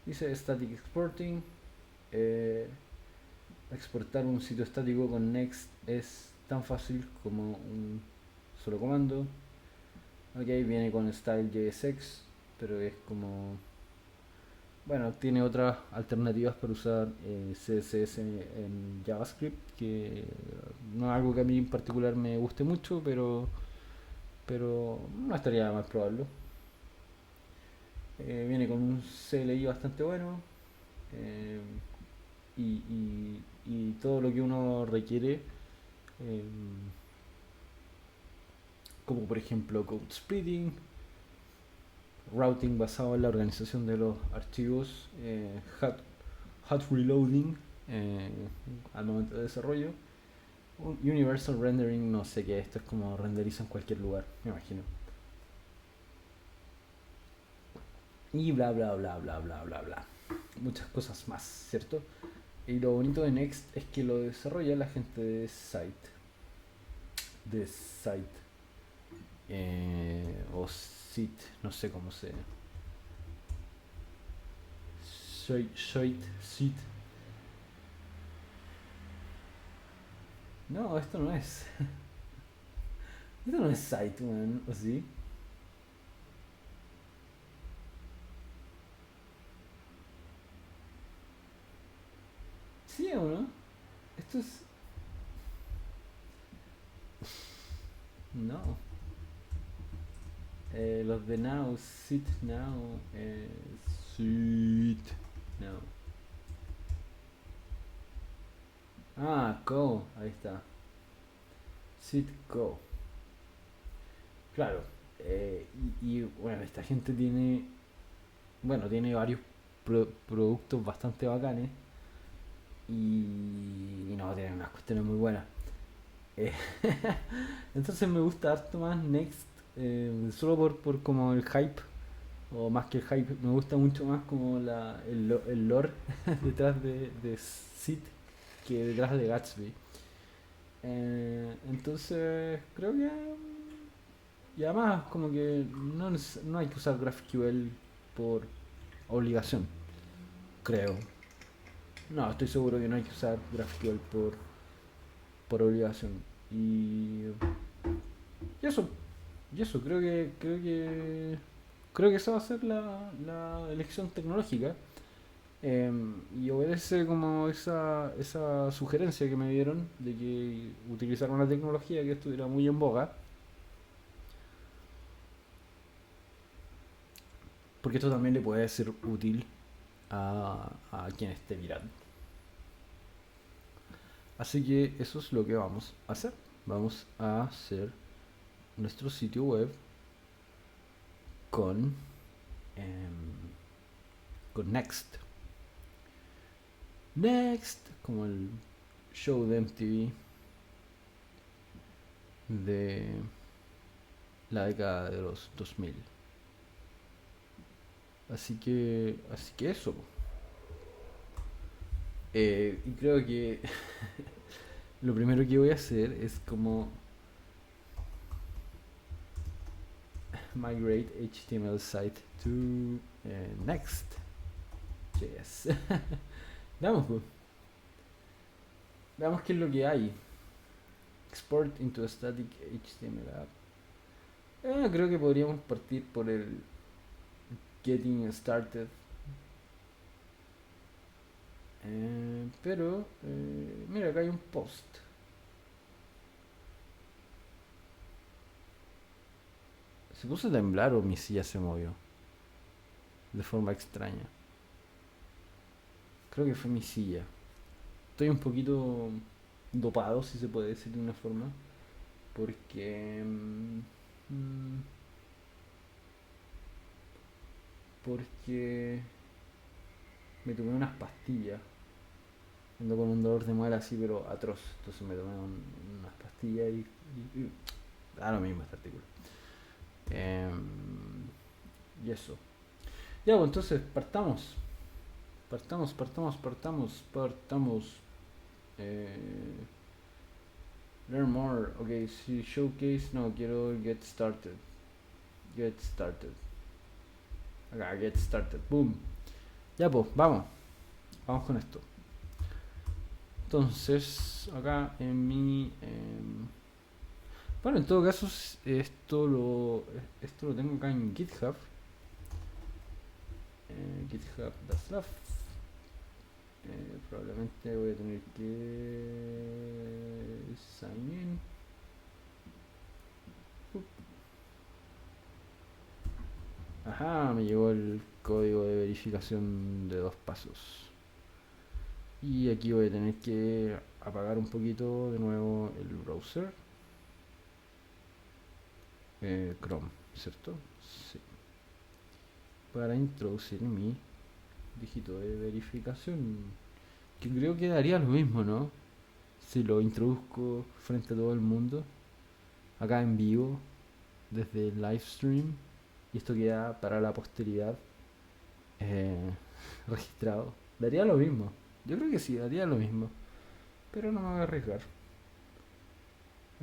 Dice static exporting, eh, exportar un sitio estático con Next es tan fácil como un solo comando. Ok, viene con style.jsx, pero es como... Bueno, tiene otras alternativas para usar CSS en JavaScript, que no es algo que a mí en particular me guste mucho, pero no estaría más probarlo. Viene con un CLI bastante bueno, eh, y todo lo que uno requiere, eh, como por ejemplo code splitting, routing basado en la organización de los archivos, hot reloading eh, al momento de desarrollo, universal rendering, no sé qué, esto es como renderiza en cualquier lugar, me imagino. Y bla bla bla bla bla bla bla. Muchas cosas más, ¿cierto? Y lo bonito de Next es que lo desarrolla la gente de Site. De Site. O Sit, no sé cómo se. Sit. No, esto no es. Esto no es Site, man, ¿o sí? ¿Sí o no? Esto es. No. Los de Now, Sit Now, Sit Now. Ah, Co, ahí está. Sit Co. Claro. Bueno, esta gente tiene. Bueno, tiene varios productos bastante bacanes. Y no, tienen unas cuestiones muy buenas. Eh, entonces me gusta harto más Next. Solo por como el hype. O más que el hype, me gusta mucho más como el lore detrás de Sid que detrás de Gatsby. Entonces, creo que. Y además, como que no hay que usar GraphQL por obligación, creo. No, estoy seguro que no hay que usar GraphQL por obligación. Y, y eso, y eso, creo que esa va a ser la elección tecnológica. Y obedece como esa sugerencia que me dieron de que utilizar una tecnología que estuviera muy en boga, porque esto también le puede ser útil a quien esté mirando. Así que eso es lo que vamos a hacer. Vamos a hacer nuestro sitio web con, em, con Next. Next, como el show de MTV de la década de los 2000. Así que eso. Y creo que lo primero que voy a hacer es como migrate HTML site to Next.js. Veamos, pues. Veamos qué es lo que hay. Export into a static HTML app. Creo que podríamos partir por el getting started. Pero, mira, acá hay un post. Se puso a temblar o mi silla se movió de forma extraña. Creo que fue mi silla. Estoy un poquito dopado, si se puede decir de una forma, porque porque me tomé unas pastillas. Ando con un dolor de muela así, pero atroz. Entonces me tomé unas pastillas y da lo mismo este artículo. Y eso. Ya, pues entonces partamos. Partamos. Eh, Learn more. Ok, si showcase, no, quiero get started. Get started. Acá, get started. Boom. Ya, pues, vamos. Vamos con esto. Entonces, acá en mi... bueno, en todo caso, esto lo tengo acá en GitHub. GitHub.slav. Probablemente voy a tener que sign in. Ajá, me llegó el código de verificación de 2 pasos. Y aquí voy a tener que apagar un poquito de nuevo el browser. Chrome, ¿cierto? Sí. Para introducir mi dígito de verificación. Que creo que daría lo mismo, ¿no? Si lo introduzco frente a todo el mundo. Acá en vivo. Desde el live stream. Y esto queda para la posteridad. eh, registrado. Daría lo mismo. Yo creo que sí, daría lo mismo. Pero no me voy a arriesgar.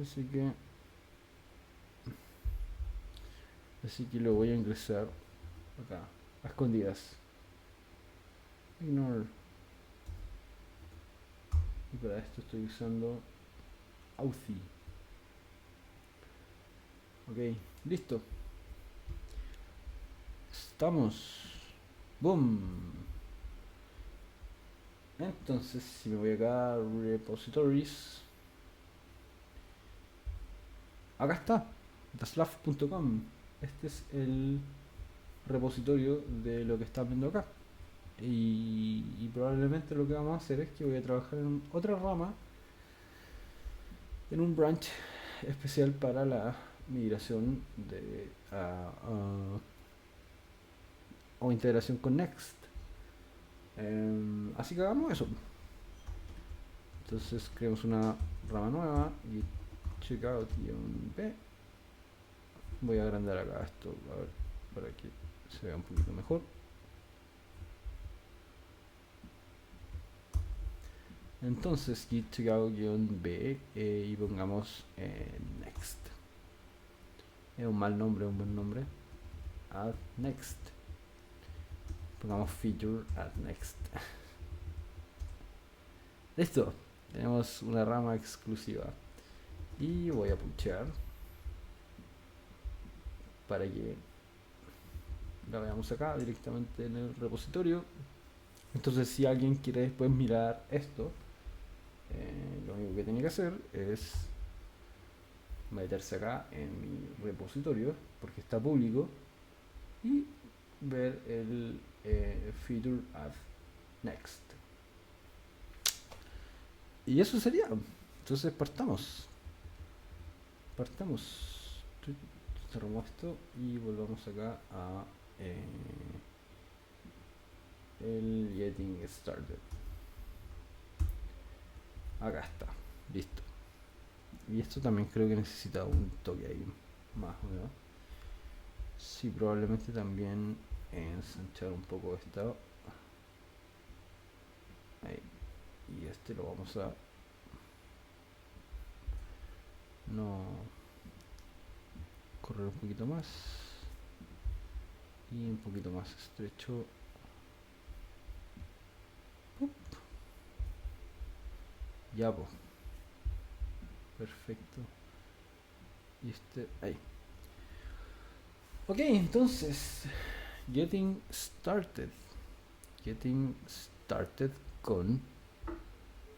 Así que... Así que lo voy a ingresar acá. A escondidas. Ignore. Y para esto estoy usando Authy. Ok, listo. Estamos. Boom. Entonces, si me voy acá a repositories, acá está, daslav.com. Este es el repositorio de lo que estás viendo acá. Y probablemente lo que vamos a hacer es que voy a trabajar en otra rama, en un branch especial para la migración o integración con Next. Así que hagamos eso. Entonces creamos una rama nueva y checkout-b. Voy a agrandar acá esto, a ver, para que se vea un poquito mejor. Entonces git checkout-b y pongamos next. Es un mal nombre, un buen nombre. Add next. Pongamos feature add next. Listo, tenemos una rama exclusiva. y voy a puchear para que la veamos acá directamente en el repositorio. Entonces si alguien quiere después mirar esto, lo único que tiene que hacer es meterse acá en mi repositorio, porque está público, y ver el feature add next. Y eso sería. Entonces partamos. Cerramos esto y volvamos acá a el getting started. Acá está, listo. Y esto también creo que necesita un toque ahí más, ¿no? Sí, probablemente también ensanchar un poco esta. Ahí. Y este lo vamos a no correr un poquito más y un poquito más estrecho. Ya, pues, perfecto. Y este ahí. Ok, entonces getting started con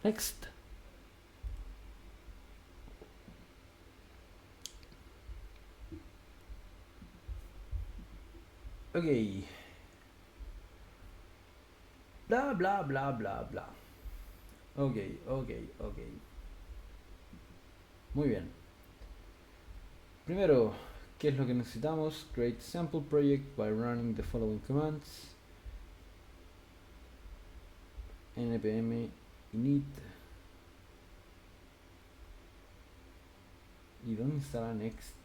next. Ok, bla bla bla bla bla. Ok, ok, ok. Muy bien. Primero, ¿qué es lo que necesitamos? Create sample project by running the following commands: npm init. ¿Y dónde está next?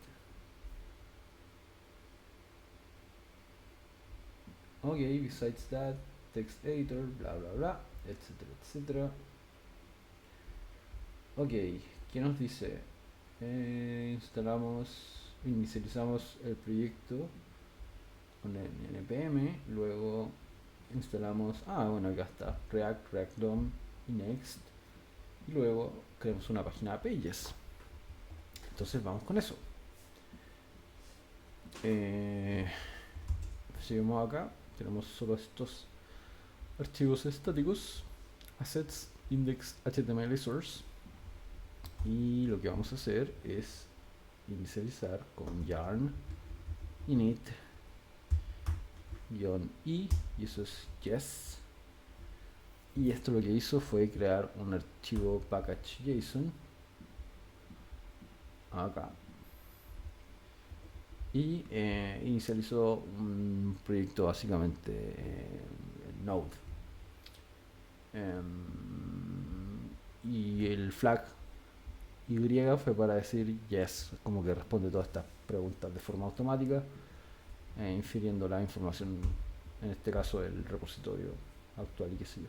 Ok, besides that, text editor, bla bla bla, etcétera, etcétera. Ok, ¿qué nos dice? Inicializamos el proyecto con el npm, luego instalamos, bueno, acá está, React DOM y Next, y luego creamos una página de Pages. Entonces vamos con eso. Seguimos acá, tenemos solo estos archivos estáticos, assets, index, html source, y lo que vamos a hacer es inicializar con yarn init -i, y eso es yes. Y esto lo que hizo fue crear un archivo package.json acá y inicializó un proyecto básicamente Node. Y el flag Y fue para decir yes, como que responde todas estas preguntas de forma automática, infiriendo la información, en este caso del repositorio actual y qué sé yo.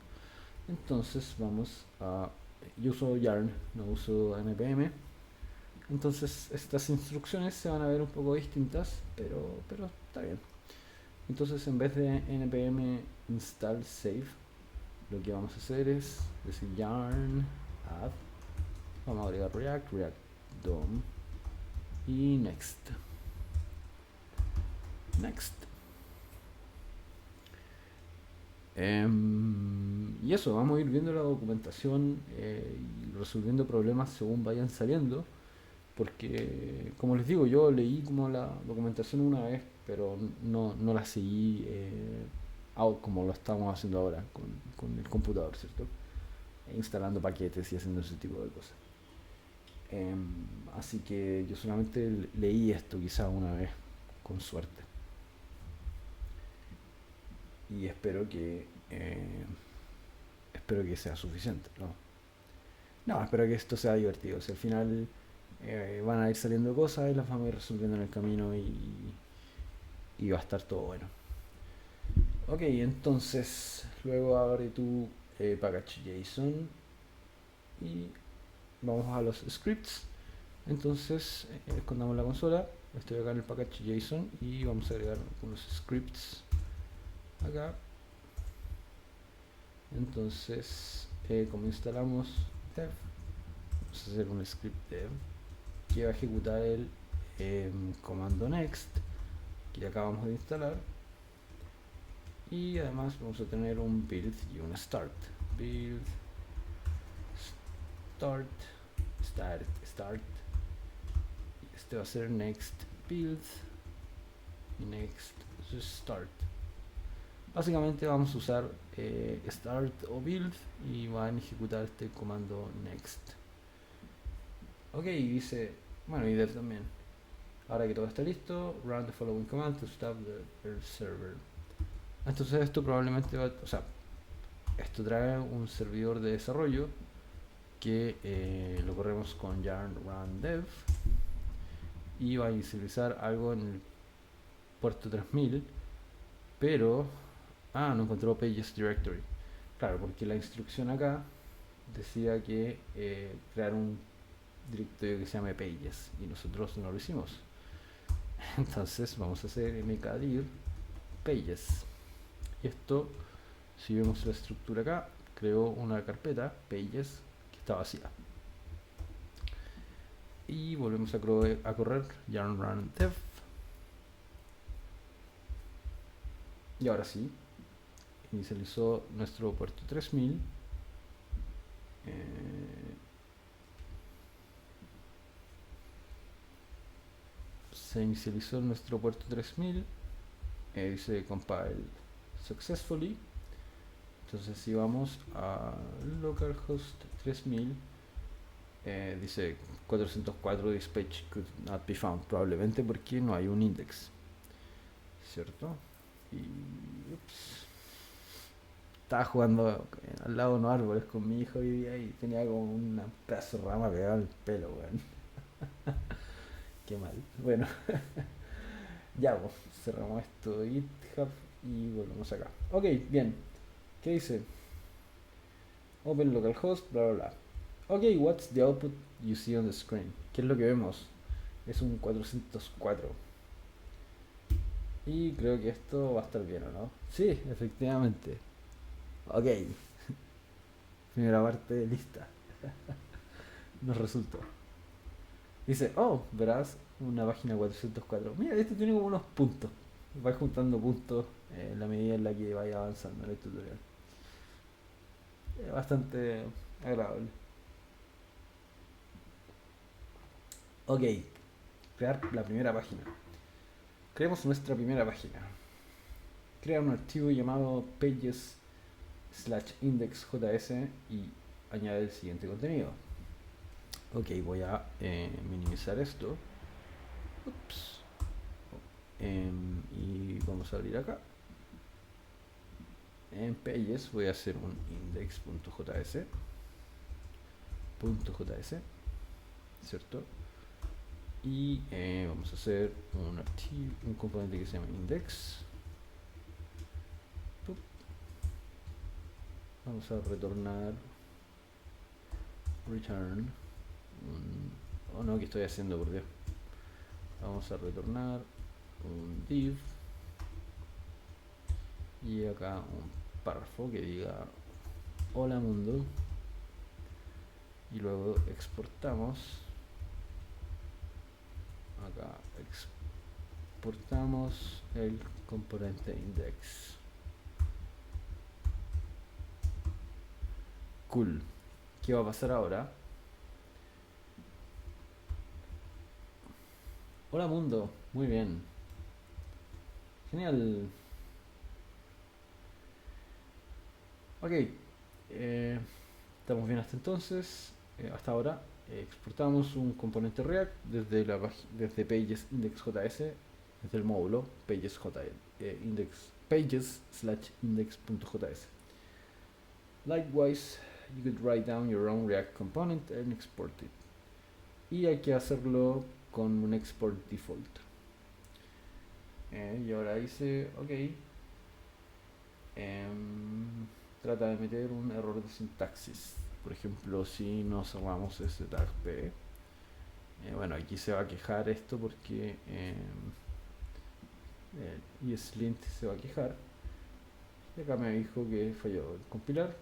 Entonces vamos a... Yo uso yarn, no uso npm. Entonces estas instrucciones se van a ver un poco distintas, pero está bien. Entonces en vez de npm install save, lo que vamos a hacer es decir yarn add, vamos a agregar React DOM y next. Y eso, vamos a ir viendo la documentación y resolviendo problemas según vayan saliendo, porque como les digo, yo leí como la documentación una vez, pero no la seguí como lo estamos haciendo ahora con el computador, ¿cierto? Instalando paquetes y haciendo ese tipo de cosas. Así que yo solamente leí esto quizá una vez, con suerte. Y espero que sea suficiente, ¿no? No, espero que esto sea divertido. Si al final van a ir saliendo cosas y las vamos a ir resolviendo en el camino y va a estar todo bueno. Ok, entonces luego abre tu package.json y vamos a los scripts. Entonces escondamos la consola, estoy acá en el package.json y vamos a agregar unos scripts acá. Entonces como instalamos dev, vamos a hacer un script dev que va a ejecutar el comando next que acabamos de instalar, y además vamos a tener un build y un start. Build, start, start. Este va a ser next build y next start. Básicamente vamos a usar start o build y van a ejecutar este comando next. Ok, dice, bueno, y there también. Ahora que todo está listo, run the following command to stop the server. Entonces esto probablemente va, o sea, esto trae un servidor de desarrollo que lo corremos con yarn run dev y va a inicializar algo en el puerto 3000, pero no encontró pages directory. Claro, porque la instrucción acá decía que crear un directorio que se llame pages y nosotros no lo hicimos. Entonces vamos a hacer mkdir pages. Y esto, si vemos la estructura acá, creó una carpeta pages que está vacía. Y volvemos a correr yarn run dev. Y ahora sí, inicializó nuestro puerto 3000. Se inicializó nuestro puerto 3000. Dice compile successfully. Entonces si vamos a localhost 3000, dice 404 dispatch could not be found, probablemente porque no hay un index, ¿cierto? Y ups, estaba jugando al lado de unos árboles con mi hijo hoy día y tenía como una pedazo de rama pegada al pelo, weón. Qué mal. Bueno, ya pues, cerramos esto de GitHub y volvemos acá. Ok, bien. ¿Qué dice? Open localhost, bla bla bla. Ok, what's the output you see on the screen? ¿Qué es lo que vemos? Es un 404. Y creo que esto va a estar bien, ¿o no? Sí, efectivamente. Ok. Primera parte lista. Nos resultó. Dice, oh, verás una página 404. Mira, esto tiene como unos puntos. Va juntando puntos en la medida en la que vaya avanzando en el tutorial. Bastante agradable. Ok, crear la primera página. Creemos nuestra primera página. Crea un archivo llamado pages/indexjs y añade el siguiente contenido. Ok, voy a minimizar esto. Ups. Y vamos a abrir acá. En pages voy a hacer un index.js, ¿cierto? Y vamos a hacer un componente que se llama index. Vamos a retornar return. Oh no, ¿qué estoy haciendo, por Dios? Vamos a retornar un div y acá un párrafo que diga hola mundo, y luego exportamos acá, exportamos el componente index. Cool. ¿Qué va a pasar ahora? Hola mundo, muy bien, genial. Ok, estamos bien hasta entonces. Hasta ahora exportamos un componente React desde pages index.js, desde el módulo pages/index.js. Likewise, you could write down your own React component and export it. Y hay que hacerlo con un export default. Y ahora dice, ok, trata de meter un error de sintaxis. Por ejemplo, si no cerramos ese tag p, bueno, aquí se va a quejar esto porque ESLint se va a quejar. Y acá me dijo que falló el compilar.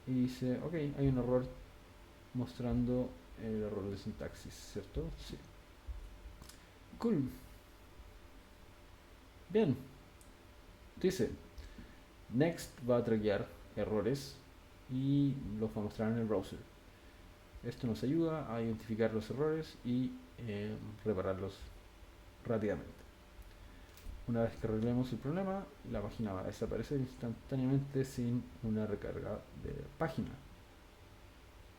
Y dice, ok, hay un error mostrando el error de sintaxis, ¿cierto? Sí. Cool. Bien. Dice, Next va a traquear errores y los va a mostrar en el browser. Esto nos ayuda a identificar los errores y repararlos rápidamente. Una vez que arreglemos el problema, la página va a desaparecer instantáneamente sin una recarga de página.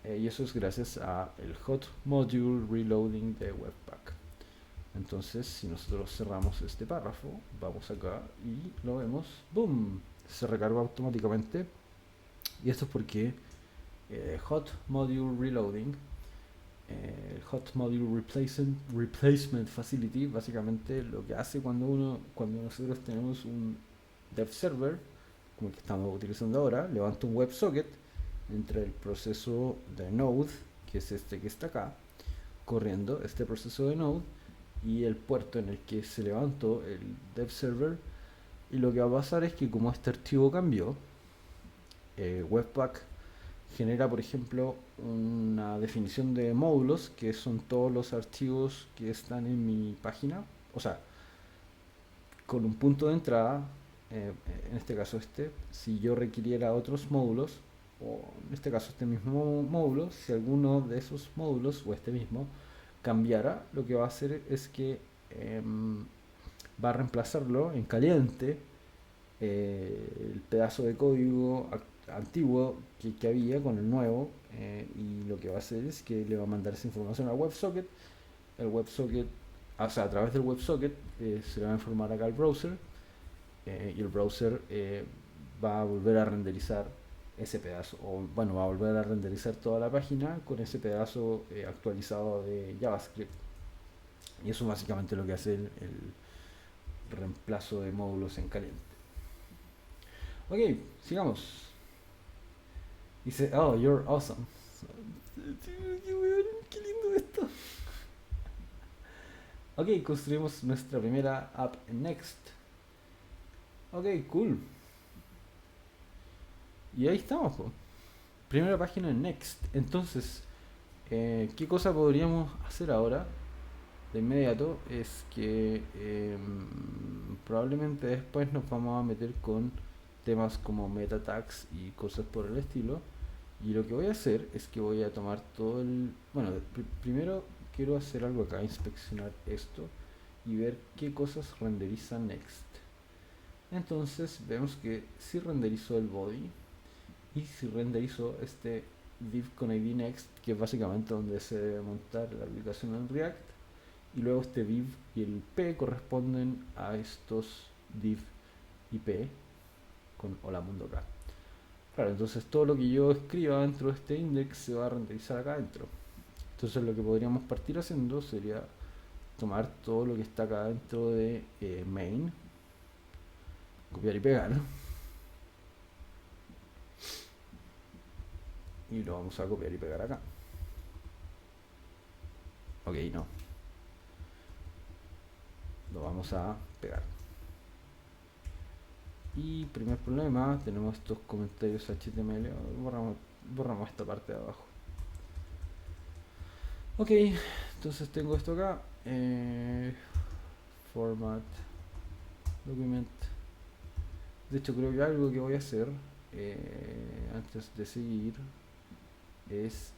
Y eso es gracias a el Hot Module Reloading de Webpack. Entonces, si nosotros cerramos este párrafo, vamos acá y lo vemos, ¡boom! Se recarga automáticamente. Y esto es porque Hot Module Reloading, el Hot Module Replacement Facility, básicamente lo que hace cuando nosotros tenemos un dev server, como el que estamos utilizando ahora, levanta un WebSocket entre el proceso de Node, que es este que está acá, corriendo este proceso de Node, y el puerto en el que se levantó el dev server. Y lo que va a pasar es que como este archivo cambió, Webpack genera, por ejemplo, una definición de módulos, que son todos los archivos que están en mi página, o sea, con un punto de entrada, en este caso si yo requiriera otros módulos, o en este caso este mismo módulo, si alguno de esos módulos o este mismo cambiara, lo que va a hacer es que va a reemplazarlo en caliente, el pedazo de código antiguo que había con el nuevo, y lo que va a hacer es que le va a mandar esa información al WebSocket. El WebSocket, o sea, a través del WebSocket se le va a informar acá al browser, y el browser va a volver a renderizar ese pedazo, o bueno, va a volver a renderizar toda la página con ese pedazo actualizado de JavaScript. Y eso es básicamente lo que hace el reemplazo de módulos en caliente. Ok, sigamos. Dice, oh, you're awesome. Qué lindo esto. Ok, construimos nuestra primera app en Next. Ok, cool. Y ahí estamos, po. Primera página en Next. Entonces, ¿qué cosa podríamos hacer ahora? De inmediato es que probablemente después nos vamos a meter con temas como meta tags y cosas por el estilo. Y lo que voy a hacer es que voy a tomar todo el... Bueno, primero quiero hacer algo acá, inspeccionar esto y ver qué cosas renderiza Next. Entonces vemos que sí renderizó el body y sí renderizó este div con ID Next, que es básicamente donde se debe montar la aplicación en React. Y luego este div y el p corresponden a estos div y p con hola mundo acá. Claro, entonces todo lo que yo escriba dentro de este index se va a renderizar acá adentro. Entonces lo que podríamos partir haciendo sería tomar todo lo que está acá dentro de main, copiar y pegar, y lo vamos a copiar y pegar acá. Ok, no. Lo vamos a pegar. Y primer problema, tenemos estos comentarios HTML. Borramos esta parte de abajo. Ok, entonces tengo esto acá. Format, document. De hecho, creo que algo que voy a hacer antes de seguir es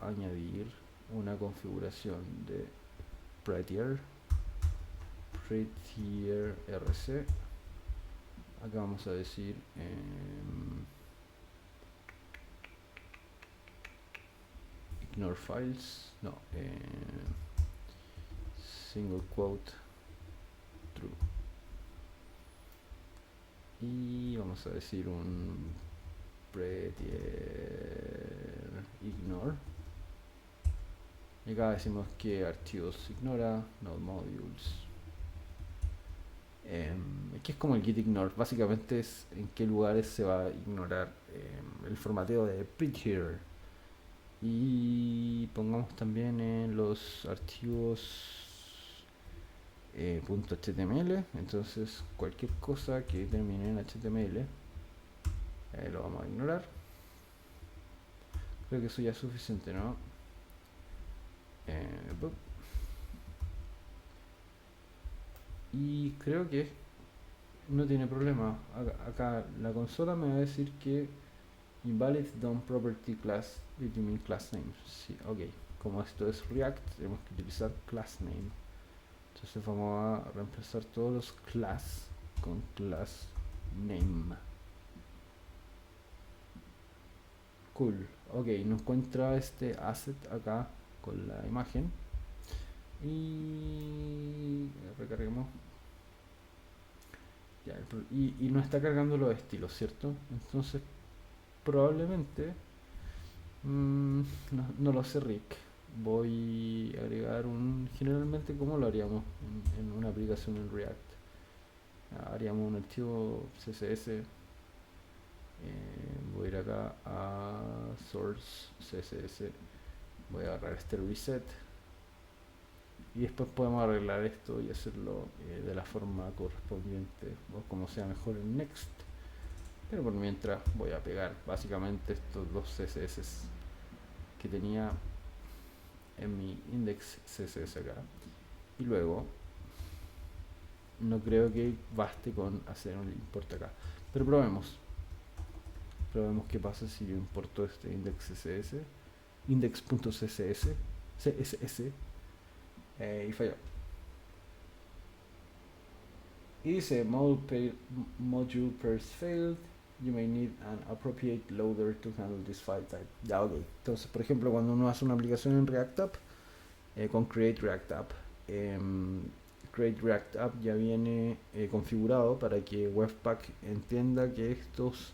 añadir una configuración de prettier rc. Acá vamos a decir ignore files, no, single quote true, y vamos a decir un prettier ignore, y acá decimos que archivos ignora, node modules, que es como el git ignore, básicamente es en qué lugares se va a ignorar el formateo de prettier. Y pongamos también en los archivos .html, entonces cualquier cosa que termine en html lo vamos a ignorar. Creo que eso ya es suficiente, ¿no? bup. Y creo que no tiene problema. Acá la consola me va a decir que invalid DOM property class determine class name. Sí, ok. Como esto es React, tenemos que utilizar class name. Entonces vamos a reemplazar todos los class con class name. Cool. Ok, nos encuentra este asset acá con la imagen. Y recarguemos. Ya, y no está cargando los estilos, ¿cierto? Entonces probablemente no lo sé, Rick. Voy a agregar un. Generalmente, ¿cómo lo haríamos en una aplicación en React? Haríamos un archivo CSS. Voy a ir acá a Source CSS. Voy a agarrar este reset. Y después podemos arreglar esto y hacerlo de la forma correspondiente o como sea mejor en Next. Pero por mientras voy a pegar básicamente estos dos CSS que tenía en mi index CSS acá. Y luego no creo que baste con hacer un import acá. Pero probemos. Probemos qué pasa si yo importo este index CSS. Index.css. CSS. Y falló. Y dice module pairs failed. You may need an appropriate loader to handle this file type. Ya, ok. Entonces, por ejemplo, cuando uno hace una aplicación en React App, con Create React App, Create React App ya viene configurado para que Webpack entienda que estos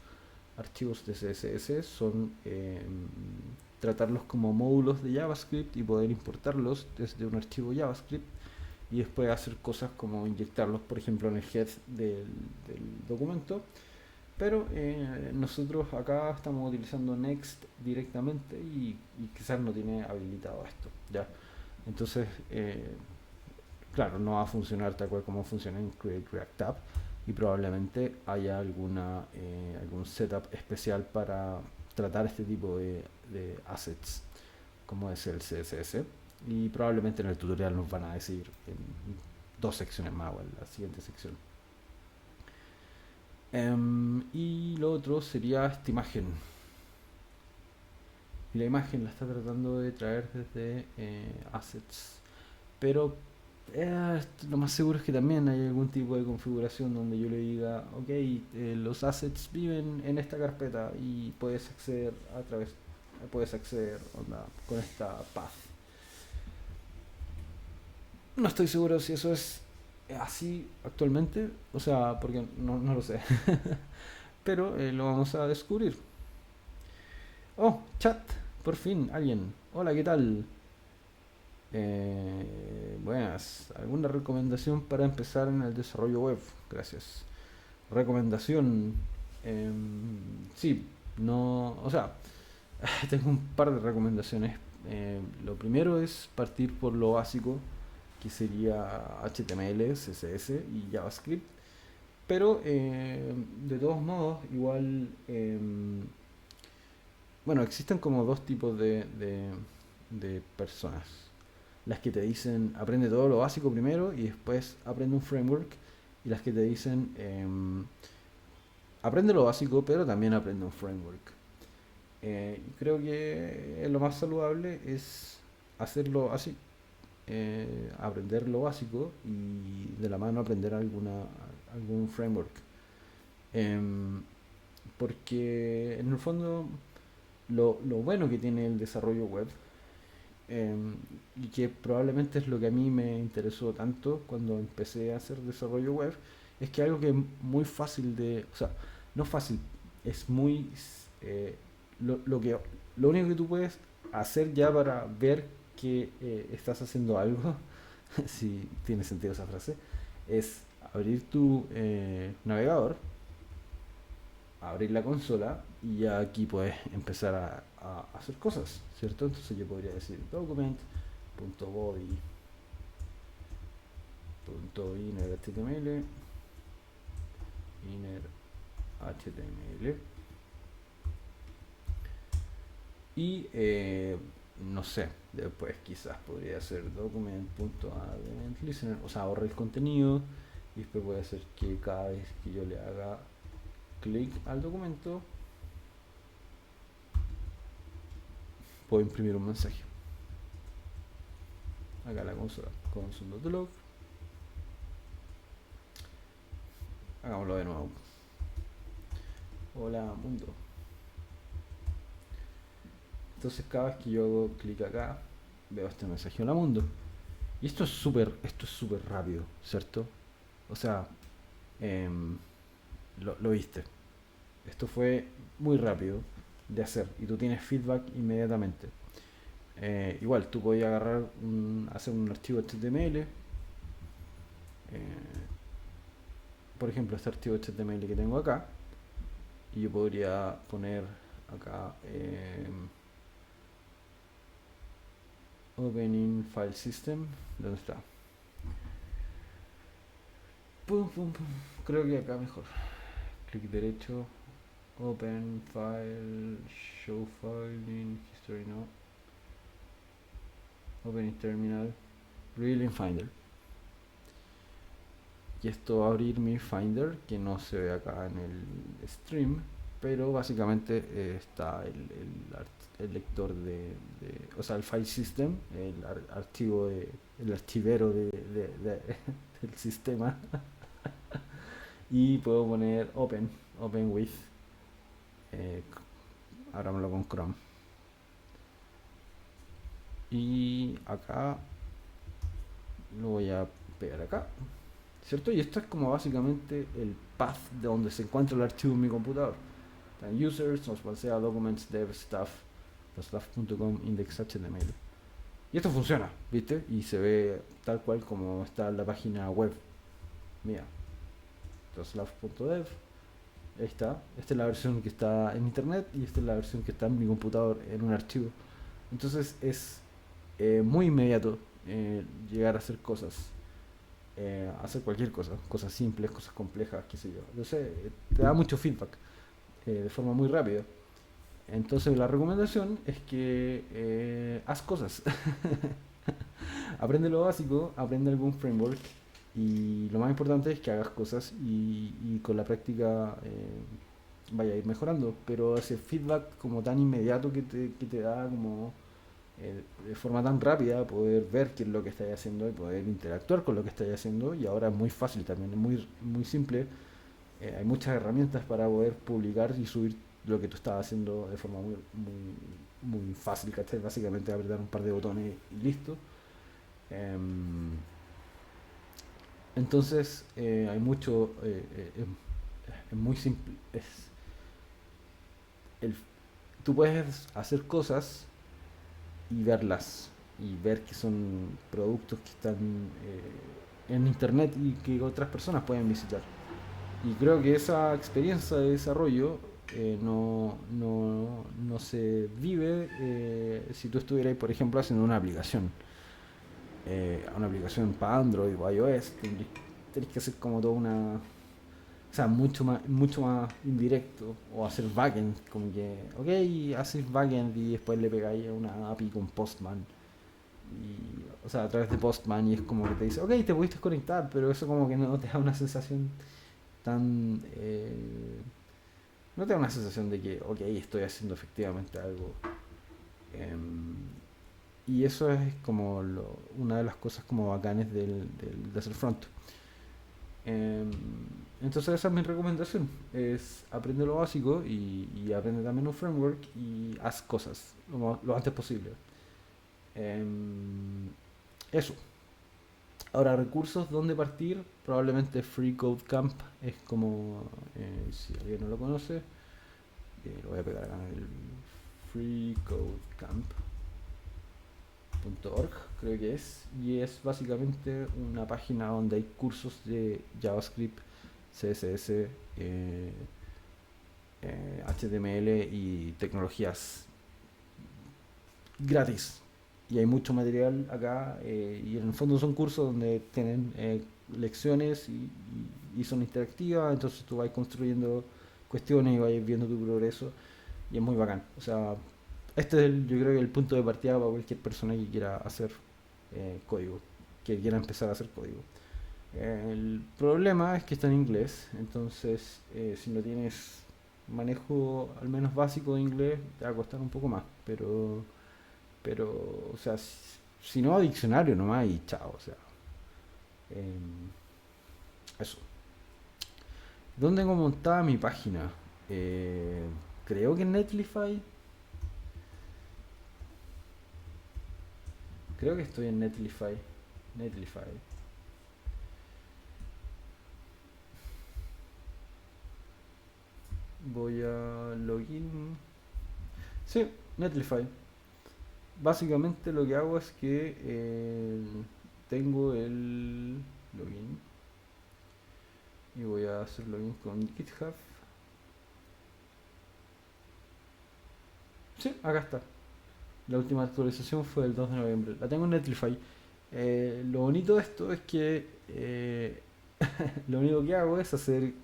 archivos de CSS son tratarlos como módulos de JavaScript y poder importarlos desde un archivo JavaScript y después hacer cosas como inyectarlos, por ejemplo, en el head del documento. Pero nosotros acá estamos utilizando Next directamente y quizás no tiene habilitado esto, ¿ya? Entonces, claro, no va a funcionar tal cual como funciona en Create React App y probablemente haya algún setup especial para tratar este tipo de assets como es el CSS y probablemente en el tutorial nos van a decir en dos secciones más o en la siguiente sección. Y lo otro sería esta imagen. Y la imagen la está tratando de traer desde assets, pero lo más seguro es que también hay algún tipo de configuración donde yo le diga, ok, los assets viven en esta carpeta y puedes acceder con esta path. No estoy seguro si eso es así actualmente, o sea, porque no lo sé, pero lo vamos a descubrir. Oh, chat, por fin, alguien. Hola, ¿qué tal? Buenas. ¿Alguna recomendación para empezar en el desarrollo web? Gracias. Recomendación. Sí, no. O sea, tengo un par de recomendaciones. Lo primero es partir por lo básico, que sería HTML, CSS y JavaScript. Pero de todos modos, igual. Bueno, existen como dos tipos de personas. Las que te dicen aprende todo lo básico primero y después aprende un framework. Y las que te dicen aprende lo básico pero también aprende un framework. Creo que lo más saludable es hacerlo así. Aprender lo básico y de la mano aprender algún framework. Em, Porque en el fondo lo bueno que tiene el desarrollo web eh, y que probablemente es lo que a mí me interesó tanto cuando empecé a hacer desarrollo web, es que algo que es muy fácil o sea, no fácil, es muy, eh, lo que, lo único que tú puedes hacer ya para ver que estás haciendo algo, si tiene sentido esa frase, es abrir tu navegador, abrir la consola y ya aquí puedes empezar a hacer cosas, ¿cierto? Entonces yo podría decir document.body.innerHTML innerHTML y no sé, después quizás podría ser document.add-listener, o sea, ahorra el contenido y después puede ser que cada vez que yo le haga clic al documento puedo imprimir un mensaje. Acá la consola, console.log, hagámoslo de nuevo. Hola mundo. Entonces cada vez que yo hago clic acá, veo este mensaje hola mundo. Y esto es súper rápido, ¿cierto? O sea, em, lo viste. Esto fue muy rápido de hacer y tú tienes feedback inmediatamente. Igual, tú podías agarrar, hacer un archivo HTML. Por ejemplo, este archivo HTML que tengo acá. Y yo podría poner acá Opening File System. ¿Dónde está? Pum, pum, pum. Creo que acá mejor. Clic derecho. Open File. Show File in History, no. Opening Terminal. Revealing Finder. Y esto va a abrir mi Finder, que no se ve acá en el stream, pero básicamente está el lector o sea, el file system, archivo el archivero del sistema. Y puedo poner open with, eh, abrámoslo con Chrome. Y acá lo voy a pegar acá, ¿cierto? Y esto es como básicamente el path de donde se encuentra el archivo en mi computador. Están users, nos pasea documents, dev, stuff, stuff.com, index.html. Y esto funciona, ¿viste? Y se ve tal cual como está en la página web mía. Stuff.dev, ahí está. Esta es la versión que está en internet y esta es la versión que está en mi computador en un archivo. Entonces es muy inmediato llegar a hacer cosas, hacer cualquier cosa, cosas simples, cosas complejas, qué sé yo. Entonces te da mucho feedback de forma muy rápida. Entonces la recomendación es que haz cosas. Aprende lo básico, aprende algún framework y lo más importante es que hagas cosas y con la práctica vaya a ir mejorando. Pero ese feedback como tan inmediato que te da como de forma tan rápida poder ver qué es lo que estás haciendo y poder interactuar con lo que estás haciendo, y ahora es muy fácil también, es muy simple. Hay muchas herramientas para poder publicar y subir lo que tú estás haciendo de forma muy fácil, ¿cachai? Básicamente apretar un par de botones y listo. Em, entonces hay mucho, es muy simple. El, Tú puedes hacer cosas y verlas y ver que son productos que están en internet y que otras personas pueden visitar. Y creo que esa experiencia de desarrollo no se vive si tú estuvieras, por ejemplo, haciendo una aplicación para Android o iOS. Tenés que hacer como toda una... O sea, mucho más indirecto. O hacer backend, como que, ok, haces backend y después le pegáis a una API con Postman. O sea, a través de Postman, y es como que te dice, ok, te pudiste conectar, pero eso como que no te da una sensación tan... no te da una sensación de que, ok, estoy haciendo efectivamente algo. Em, y eso es como una de las cosas como bacanes de hacer front. Em, entonces esa es mi recomendación, es aprende lo básico y aprende también un framework y haz cosas lo antes posible. Em, eso. Ahora, recursos donde partir, probablemente Free Code Camp es como, si alguien no lo conoce, lo voy a pegar acá en el freecodecamp.org, creo que es, y es básicamente una página donde hay cursos de JavaScript, CSS, HTML y tecnologías gratis. Y hay mucho material acá y en el fondo son cursos donde tienen lecciones y son interactivas, entonces tú vas construyendo cuestiones y vas viendo tu progreso y es muy bacán. O sea, Este es yo creo que el punto de partida para cualquier persona que quiera hacer código, que quiera empezar a hacer código. El problema es que está en inglés, entonces si no tienes manejo al menos básico de inglés, te va a costar un poco más, pero o sea, si no, diccionario nomás y chao, o sea, em, eso. ¿Dónde tengo montada mi página? Eh, Creo que en Netlify. Creo que estoy en Netlify. Netlify. Voy a login. Sí, Netlify. Básicamente lo que hago es que tengo el login y voy a hacer login con GitHub. Sí, acá está. La última actualización fue el 2 de noviembre. La tengo en Netlify. Lo bonito de esto es que lo único que hago es hacer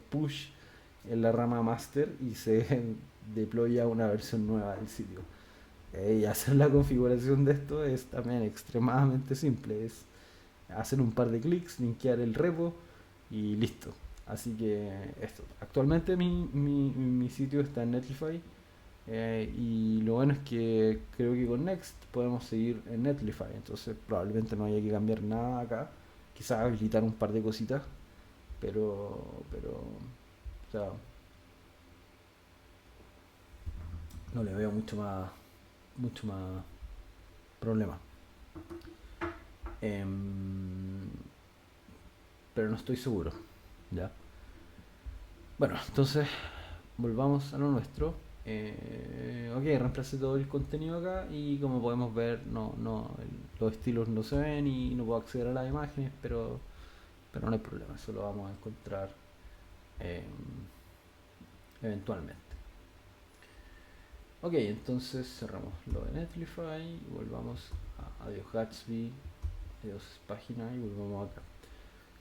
push en la rama master y se deploya una versión nueva del sitio. Y hacer la configuración de esto es también extremadamente simple. Es hacer un par de clics, linkear el repo y listo. Así que esto. Actualmente mi sitio está en Netlify y lo bueno es que creo que con Next podemos seguir en Netlify. Entonces probablemente no haya que cambiar nada acá. Quizás habilitar un par de cositas, pero, o sea, no le veo mucho más problema. Em, pero no estoy seguro, ¿ya? Bueno, entonces volvamos a lo nuestro. Ok, reemplacé todo el contenido acá y como podemos ver, los estilos no se ven y no puedo acceder a las imágenes, pero no hay problema, eso lo vamos a encontrar eh, eventualmente. Ok, entonces cerramos lo de Netlify y volvamos a Adiós Gatsby, adiós página y volvamos acá.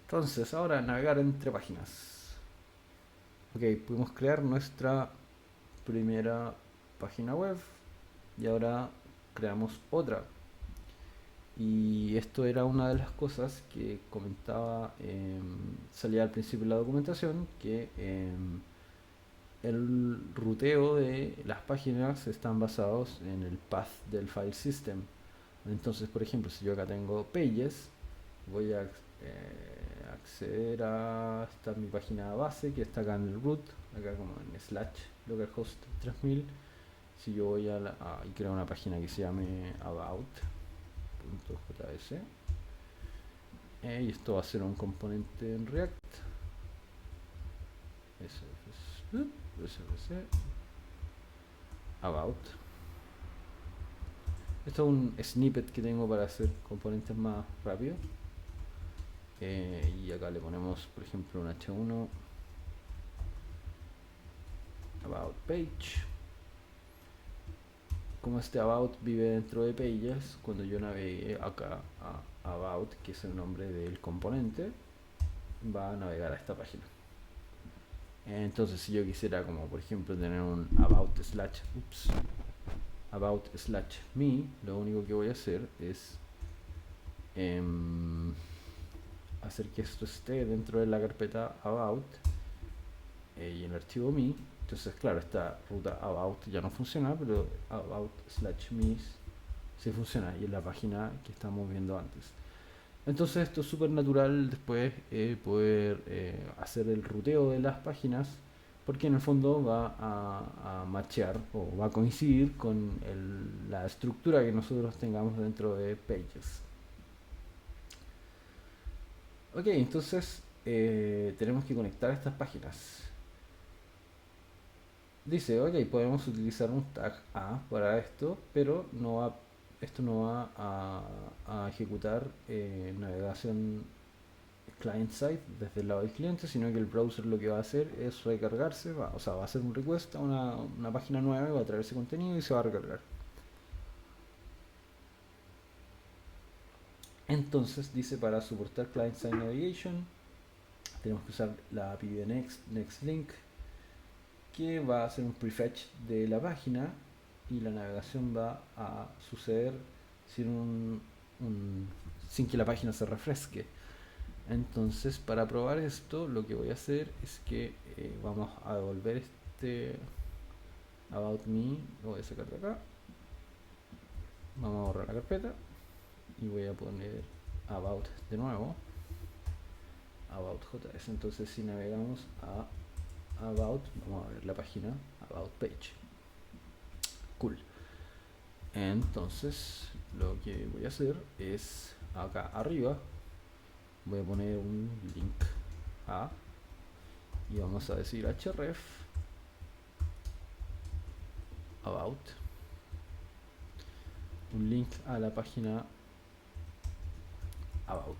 Entonces, ahora navegar entre páginas. Ok, pudimos crear nuestra primera página web y ahora creamos otra. Y esto era una de las cosas que comentaba, salía al principio de la documentación, que el ruteo de las páginas están basados en el path del file system. Entonces, por ejemplo, si yo acá tengo pages, voy a acceder a esta mi página base que está acá en el root, acá como en slash localhost 3000. Si yo voy y creo una página que se llame about.js y esto va a ser un componente en React src about. Esto es un snippet que tengo para hacer componentes más rápido. Y acá le ponemos, por ejemplo, un h1 about page. Como este about vive dentro de pages, cuando yo navegue acá a about, que es el nombre del componente, va a navegar a esta página. Entonces, si yo quisiera, como por ejemplo, tener un about slash me, lo único que voy a hacer es hacer que esto esté dentro de la carpeta about y el archivo me. Entonces, claro, esta ruta about ya no funciona, pero about slash me sí funciona y es la página que estamos viendo antes. Entonces, esto es súper natural después poder hacer el ruteo de las páginas, porque en el fondo va a machear o va a coincidir con la estructura que nosotros tengamos dentro de pages. Ok, entonces tenemos que conectar estas páginas. Dice, ok, podemos utilizar un tag A para esto, pero esto no va a ejecutar navegación client-side desde el lado del cliente, sino que el browser lo que va a hacer es recargarse, o sea, va a hacer un request a una página nueva, va a traer ese contenido y se va a recargar. Entonces dice, para soportar client-side navigation tenemos que usar la API de NextLink, que va a hacer un prefetch de la página y la navegación va a suceder sin sin que la página se refresque. Entonces, para probar esto, lo que voy a hacer es que vamos a devolver este about me, lo voy a sacar de acá, vamos a borrar la carpeta y voy a poner about de nuevo, about js. Entonces, si navegamos a about, vamos a ver la página about page. Cool. Entonces, lo que voy a hacer es acá arriba voy a poner un link a y vamos a decir href about, un link a la página about.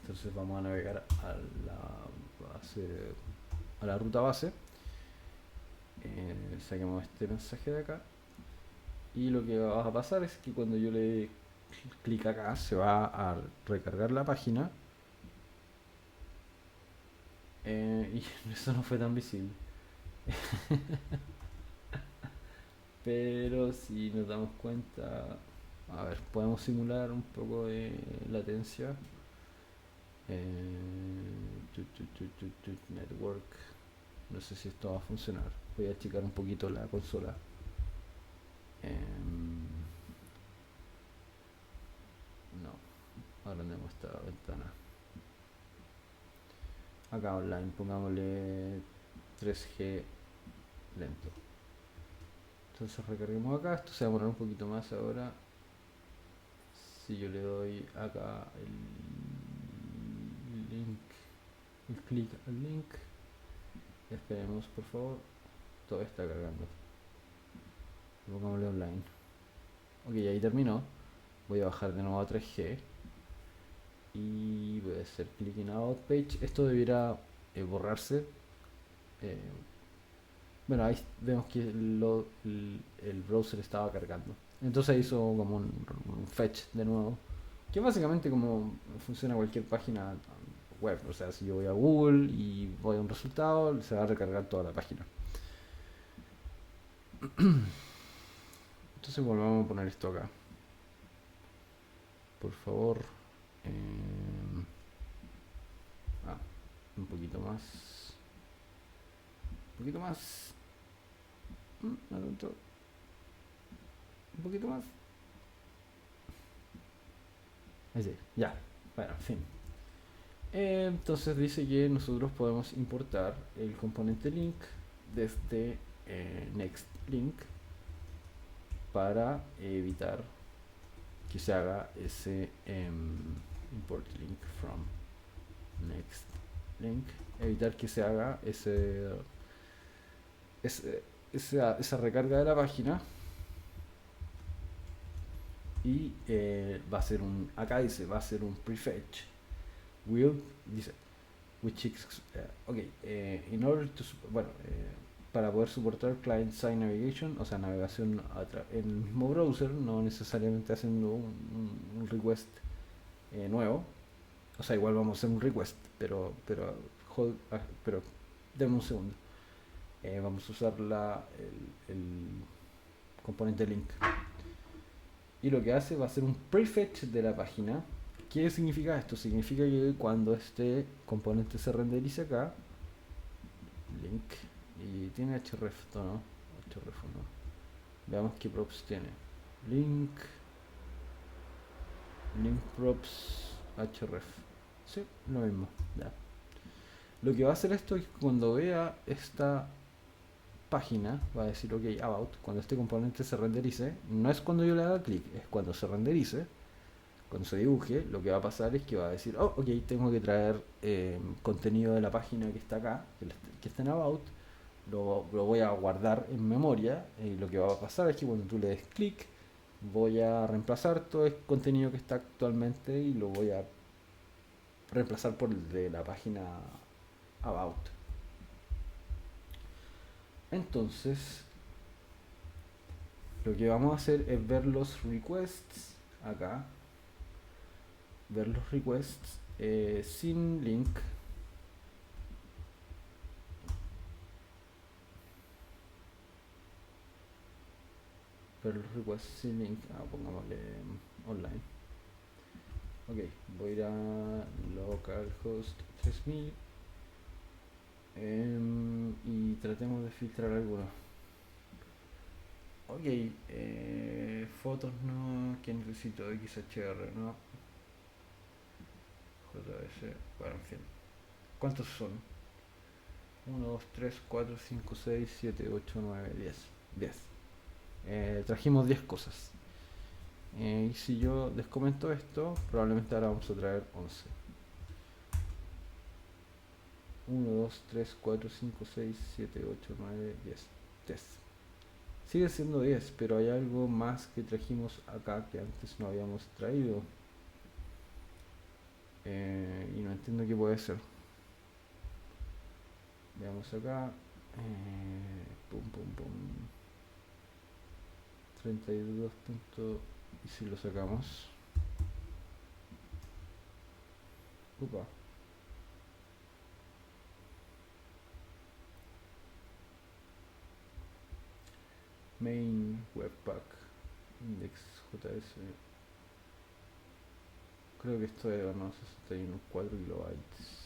Entonces vamos a navegar a la base, a la ruta base. Saquemos este mensaje de acá y lo que va a pasar es que cuando yo le dé clic acá se va a recargar la página y eso no fue tan visible. Pero si nos damos cuenta, a ver, podemos simular un poco de latencia. Network, no sé si esto va a funcionar. Voy a checar un poquito la consola. No, agrandemos esta ventana. Acá online, pongámosle 3G lento. Entonces recarguemos acá, esto se va a demorar un poquito más ahora. Si yo le doy acá el link, el clic al link, esperemos por favor, todo está cargando. Pongámosle online. Ok, ahí terminó. Voy a bajar de nuevo a 3G y voy a hacer clic en about page. Esto debiera borrarse. Bueno, ahí vemos que el browser estaba cargando. Entonces hizo como un fetch de nuevo. Que básicamente como funciona cualquier página web. O sea, si yo voy a Google y voy a un resultado, se va a recargar toda la página. Entonces volvamos a poner esto acá. Por favor. Un poquito más. Un poquito más. No tanto. Un poquito más. Así, ya. Bueno, en fin. Entonces dice que nosotros podemos importar el componente link desde next link para evitar que se haga ese import link from next link, evitar que se haga esa recarga de la página y va a ser acá dice, va a ser un prefetch dice which is, in order to, bueno, para poder soportar client-side navigation, o sea, navegación en el mismo browser, no necesariamente haciendo un request nuevo. O sea, igual vamos a hacer un request, pero denme un segundo. Vamos a usar el componente link. Y lo que hace va a ser un prefetch de la página. ¿Qué significa esto? Significa que cuando este componente se renderice acá, link, y tiene href, ¿no? Href no. Veamos qué props tiene. Link props href. Sí, lo mismo. Ya. Lo que va a hacer esto es que cuando vea esta página, va a decir ok, about, cuando este componente se renderice, no es cuando yo le haga clic, es cuando se renderice, cuando se dibuje, lo que va a pasar es que va a decir, oh, ok, tengo que traer contenido de la página que está acá, que está en about, lo voy a guardar en memoria, y lo que va a pasar es que cuando tú le des clic, voy a reemplazar todo el contenido que está actualmente y lo voy a reemplazar por el de la página about. Entonces, lo que vamos a hacer es ver los requests acá, ver los requests sin link. Pero el request sin link, pongámosle online. Ok, voy a ir a localhost 3000 y tratemos de filtrar algunos. Ok, fotos no, que necesito XHR, no, JS, bueno, en fin. ¿Cuántos son? 1, 2, 3, 4, 5, 6, 7, 8, 9, 10. 10. Trajimos 10 cosas. Y si yo les comento esto, probablemente ahora vamos a traer 11. 1, 2, 3, 4, 5, 6, 7, 8, 9, 10. 10. Sigue siendo 10, pero hay algo más que trajimos acá que antes no habíamos traído. Y no entiendo qué puede ser. Veamos acá. Pum, pum, pum. 32 puntos. ¿Y si lo sacamos? Upa. Main Webpack Index.js. Creo que esto es 4 kilobytes.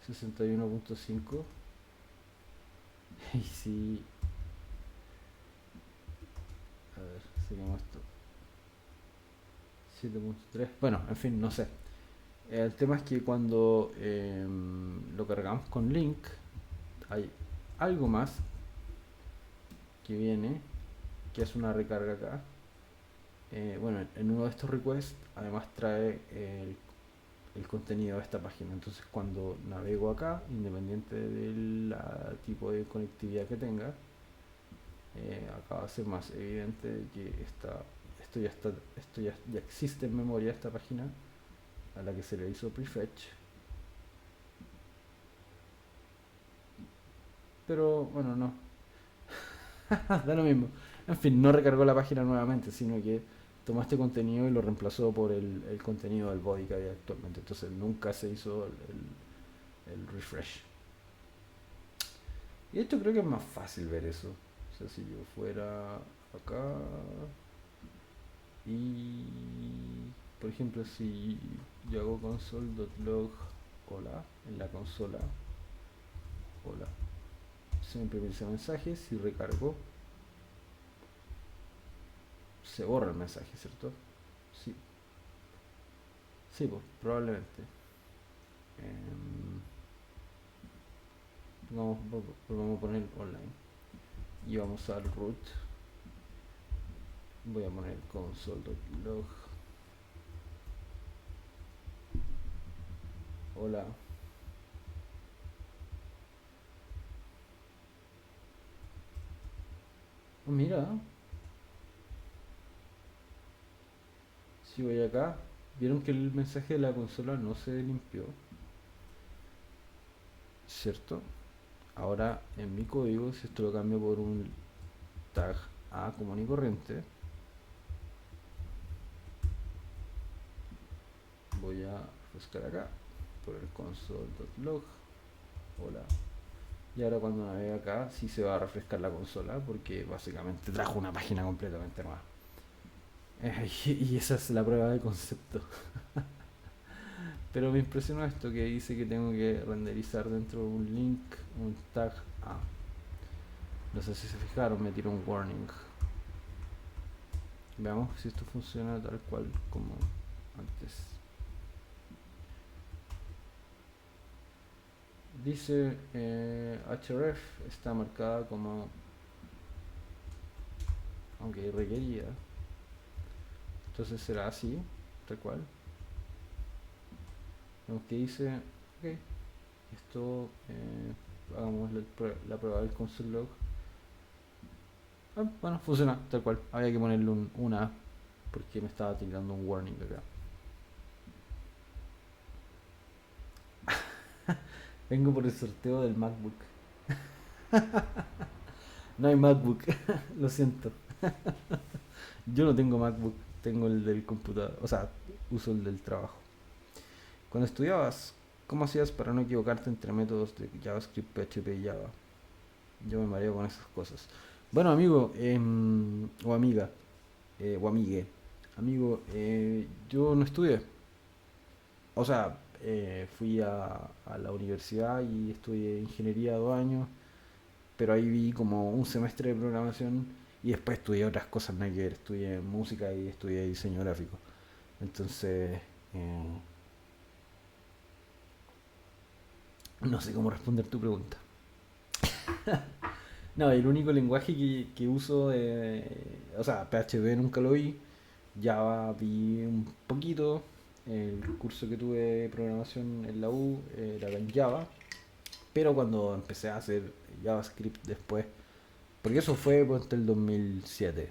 $61.5. Y si... A ver, seguimos esto. 7.3. Bueno, en fin, no sé. El tema es que cuando lo cargamos con link, hay algo más que viene, que es una recarga acá. Bueno, en uno de estos requests además trae el contenido de esta página. Entonces cuando navego acá, independiente del tipo de conectividad que tenga, acá va a ser más evidente que esto ya existe en memoria, esta página a la que se le hizo prefetch. Pero bueno, no. Da lo mismo. En fin, no recargó la página nuevamente, sino que tomó este contenido y lo reemplazó por el contenido del body que había actualmente. Entonces nunca se hizo el refresh. Y esto creo que es más fácil ver eso. O sea, si yo fuera acá y, por ejemplo, si yo hago console.log hola en la consola, hola, se me imprime ese mensaje, si recargo, se borra el mensaje, ¿cierto? Sí, sí, pues, probablemente. Em, vamos a poner online y vamos al root. Voy a poner console.log hola. Oh, mira, si voy acá, vieron que el mensaje de la consola no se limpió, ¿cierto? Ahora en mi código, si esto lo cambio por un tag A común y corriente, voy a buscar acá por el console.log hola. Y ahora cuando navegue acá sí se va a refrescar la consola porque básicamente trajo una página completamente nueva. Y esa es la prueba de concepto. Pero me impresionó esto que dice que tengo que renderizar dentro de un link un tag A. No sé si se fijaron, me tiró un warning. Veamos si esto funciona tal cual como antes. Dice href está marcada como aunque requerida. Entonces será así, tal cual. Vemos que dice, ok, esto hagamos la prueba del console log. Bueno, funciona tal cual. Había que ponerle una A porque me estaba tirando un warning acá. Vengo por el sorteo del MacBook. No hay MacBook, lo siento. Yo no tengo MacBook, tengo el del computador, o sea, uso el del trabajo. Cuando estudiabas, ¿Cómo hacías para no equivocarte entre métodos de JavaScript, PHP y Java? Yo me mareo con esas cosas. Bueno, amigo, o amiga, o amigue. Amigo, yo no estudié. O sea, fui a la universidad y estudié ingeniería 2 años, pero ahí vi como un semestre de programación y después estudié otras cosas, nada que ver. Estudié música y estudié diseño gráfico. Entonces, no sé cómo responder tu pregunta. No, el único lenguaje que uso, o sea, PHP nunca lo vi, Java vi un poquito, el curso que tuve de programación en la U era en Java, pero cuando empecé a hacer JavaScript después, porque eso fue pues, el 2007,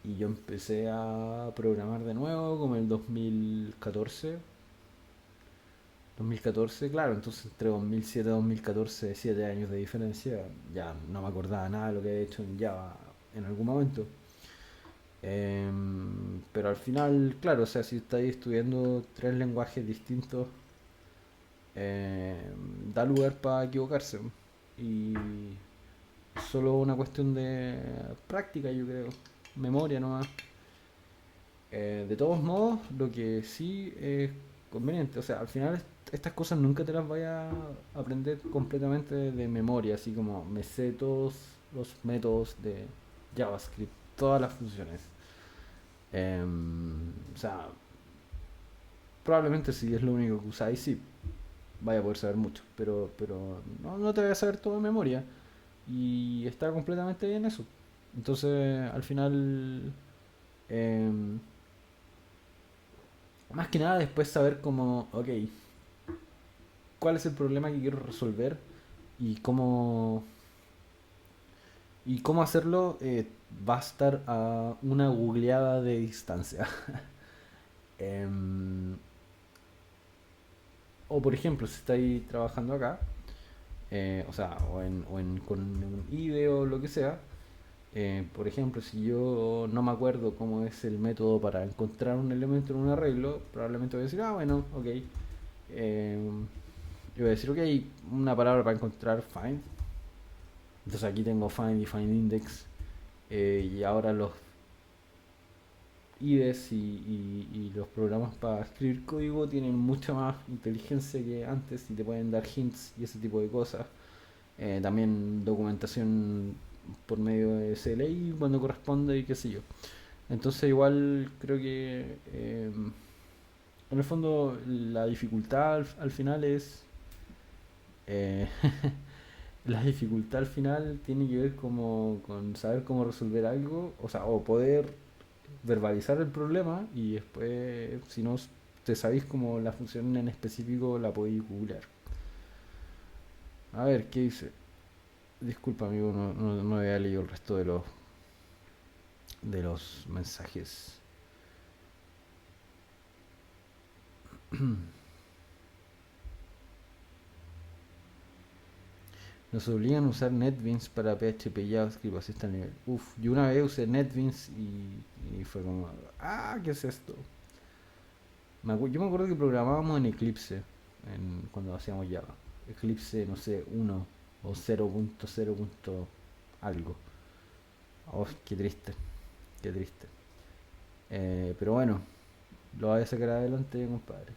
y yo empecé a programar de nuevo como el 2014, 2014, claro, entonces entre 2007 y 2014, 7 años de diferencia, ya no me acordaba nada de lo que había hecho en Java en algún momento. Pero al final, claro, o sea, si estáis estudiando tres lenguajes distintos, da lugar para equivocarse. Y solo una cuestión de práctica, yo creo. Memoria nomás. De todos modos, lo que sí es conveniente, o sea, al final estas cosas nunca te las vayas a aprender completamente de memoria, así como me sé todos los métodos de JavaScript, todas las funciones. O sea, probablemente si es lo único que usáis, sí, vaya a poder saber mucho, pero no, no te vayas a saber todo de memoria y está completamente bien eso. Entonces, al final, em, más que nada después saber cómo, ok, cuál es el problema que quiero resolver y cómo hacerlo, va a estar a una googleada de distancia. Em, o por ejemplo, si estáis trabajando acá, o sea, con un IDE o lo que sea, por ejemplo, si yo no me acuerdo cómo es el método para encontrar un elemento en un arreglo, probablemente voy a decir, ah, bueno, ok. Yo voy a decir, ok, una palabra para encontrar find. Entonces aquí tengo find y find index. Y ahora los IDEs y los programas para escribir código tienen mucha más inteligencia que antes y te pueden dar hints y ese tipo de cosas. También documentación por medio de CLI cuando corresponde y qué sé yo. Entonces igual creo que en el fondo la dificultad al final es... eh, la dificultad al final tiene que ver como con saber cómo resolver algo, o sea, o poder verbalizar el problema y después, si no te sabéis como la función en específico, la podéis googlear. A ver, ¿qué dice? Disculpa, amigo, no había leído el resto de los mensajes. Nos obligan a usar NetBeans para PHP y JavaScript, así está el nivel. Uf, yo una vez usé NetBeans y fue como, ah, ¿qué es esto? Yo me acuerdo que programábamos en Eclipse cuando hacíamos Java. Eclipse, no sé, 1 o 0.0. Algo. Oh, qué triste, qué triste. Pero bueno, lo voy a sacar adelante, compadre.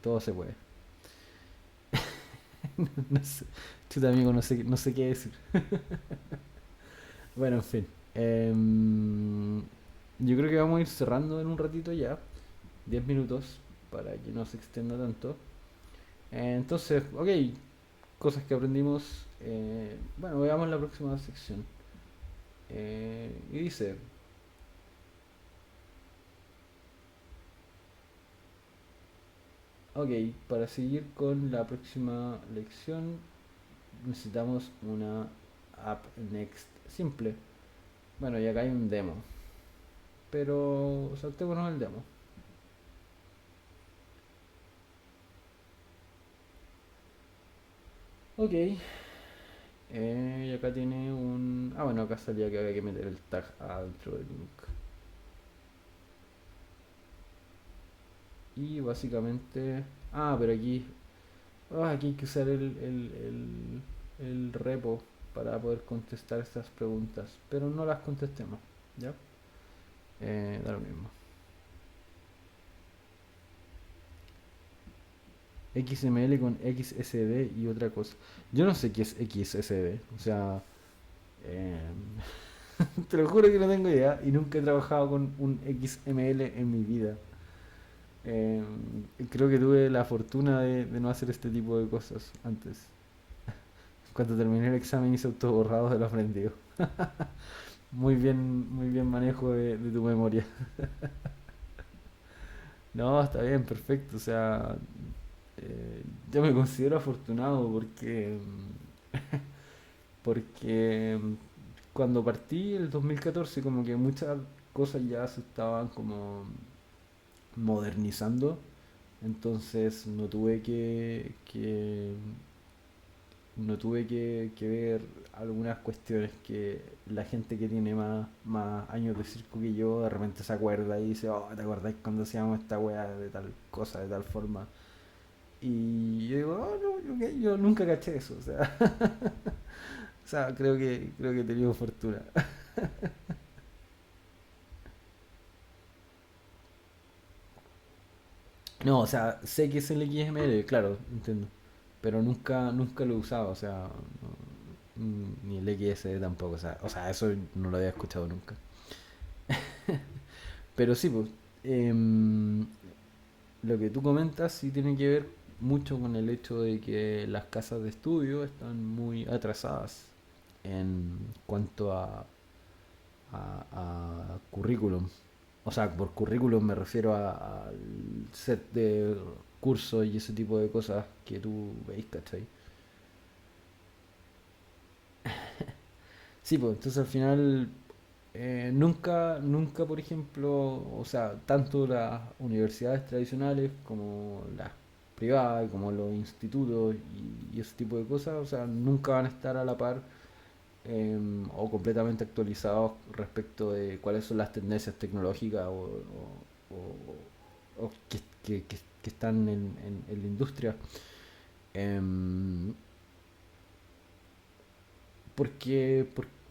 Todo se puede. No sé, chuta amigo, no sé qué decir. Bueno, en fin. Yo creo que vamos a ir cerrando en un ratito ya. 10 minutos para que no se extienda tanto. Entonces, ok, cosas que aprendimos. Bueno, veamos la próxima sección. Y dice, ok, para seguir con la próxima lección necesitamos una app next simple. Bueno, y acá hay un demo, pero saltémonos el demo. Ok, y acá tiene un... Ah, bueno, acá salía que había que meter el tag adentro del link. Y básicamente... Ah, pero aquí aquí hay que usar el repo para poder contestar estas preguntas, pero no las contestemos, ¿ya? Da lo mismo. XML con XSD y otra cosa. Yo no sé qué es XSD, o sea, eh, te lo juro que no tengo idea y nunca he trabajado con un XML en mi vida. Eh, Creo que tuve la fortuna de no hacer este tipo de cosas antes. Cuando terminé el examen hice autoborrados de lo aprendido. Muy bien manejo de tu memoria. No, está bien, perfecto. O sea, yo me considero afortunado porque cuando partí el 2014 como que muchas cosas ya se estaban como modernizando. Entonces no tuve que ver algunas cuestiones que la gente que tiene más años de circo que yo de repente se acuerda y dice, oh, ¿te acordás cuando hacíamos esta weá de tal cosa, de tal forma? Y yo digo, oh, no, yo nunca caché eso, o sea, o sea, creo que he tenido fortuna. No, o sea, sé que es el XML, claro, entiendo, pero nunca lo he usado, o sea, ni el XSD tampoco, o sea, eso no lo había escuchado nunca. Pero sí, pues, em, lo que tú comentas sí tiene que ver mucho con el hecho de que las casas de estudio están muy atrasadas en cuanto a currículum. O sea, por currículum me refiero al set de cursos y ese tipo de cosas que tú veis, ¿cachai? Sí, pues entonces al final nunca, por ejemplo, o sea, tanto las universidades tradicionales como las privadas, como los institutos y ese tipo de cosas, o sea, nunca van a estar a la par o completamente actualizados respecto de cuáles son las tendencias tecnológicas o que están en la industria. Em, por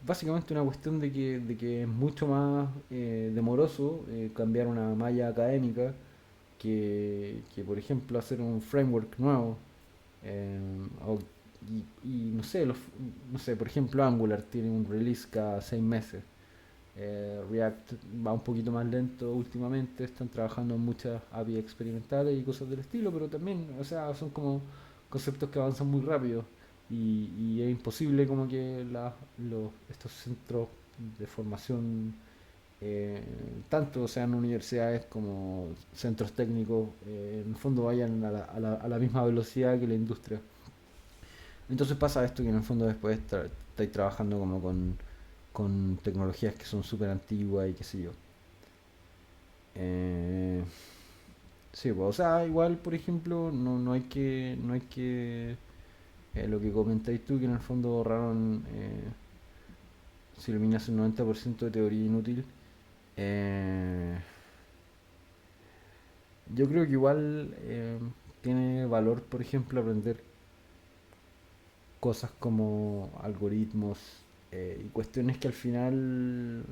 básicamente una cuestión de que es mucho más demoroso cambiar una malla académica que, por ejemplo, hacer un framework nuevo. eh, o- y no sé, no sé, por ejemplo, Angular tiene un release cada 6 meses. React va un poquito más lento últimamente, están trabajando en muchas API experimentales y cosas del estilo, pero también, o sea, son como conceptos que avanzan muy rápido y es imposible como que estos centros de formación, eh, tanto sean universidades como centros técnicos, en el fondo vayan a la misma velocidad que la industria. Entonces pasa esto que en el fondo después estáis trabajando como con tecnologías que son súper antiguas y qué sé yo. Eh, sí, pues, o sea, igual, por ejemplo, no hay que, lo que comentáis tú, que en el fondo borraron, si eliminas el 90% de teoría inútil, eh, yo creo que igual tiene valor, por ejemplo, aprender cosas como algoritmos y cuestiones que al final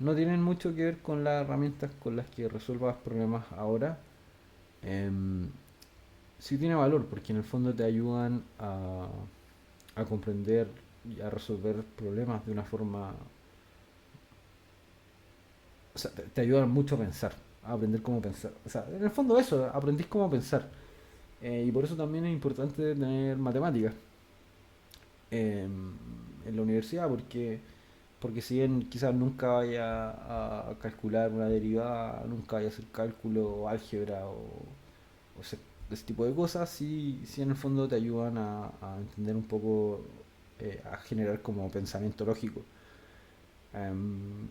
no tienen mucho que ver con las herramientas con las que resuelvas problemas ahora. Em, sí tiene valor porque en el fondo te ayudan a comprender y a resolver problemas de una forma... O sea, te ayudan mucho a pensar, a aprender cómo pensar. O sea, en el fondo eso, aprendís cómo pensar. Y por eso también es importante tener matemáticas en la universidad porque si bien quizás nunca vaya a calcular una derivada, nunca vaya a hacer cálculo o álgebra o ese tipo de cosas, sí en el fondo te ayudan a entender un poco, a generar como pensamiento lógico.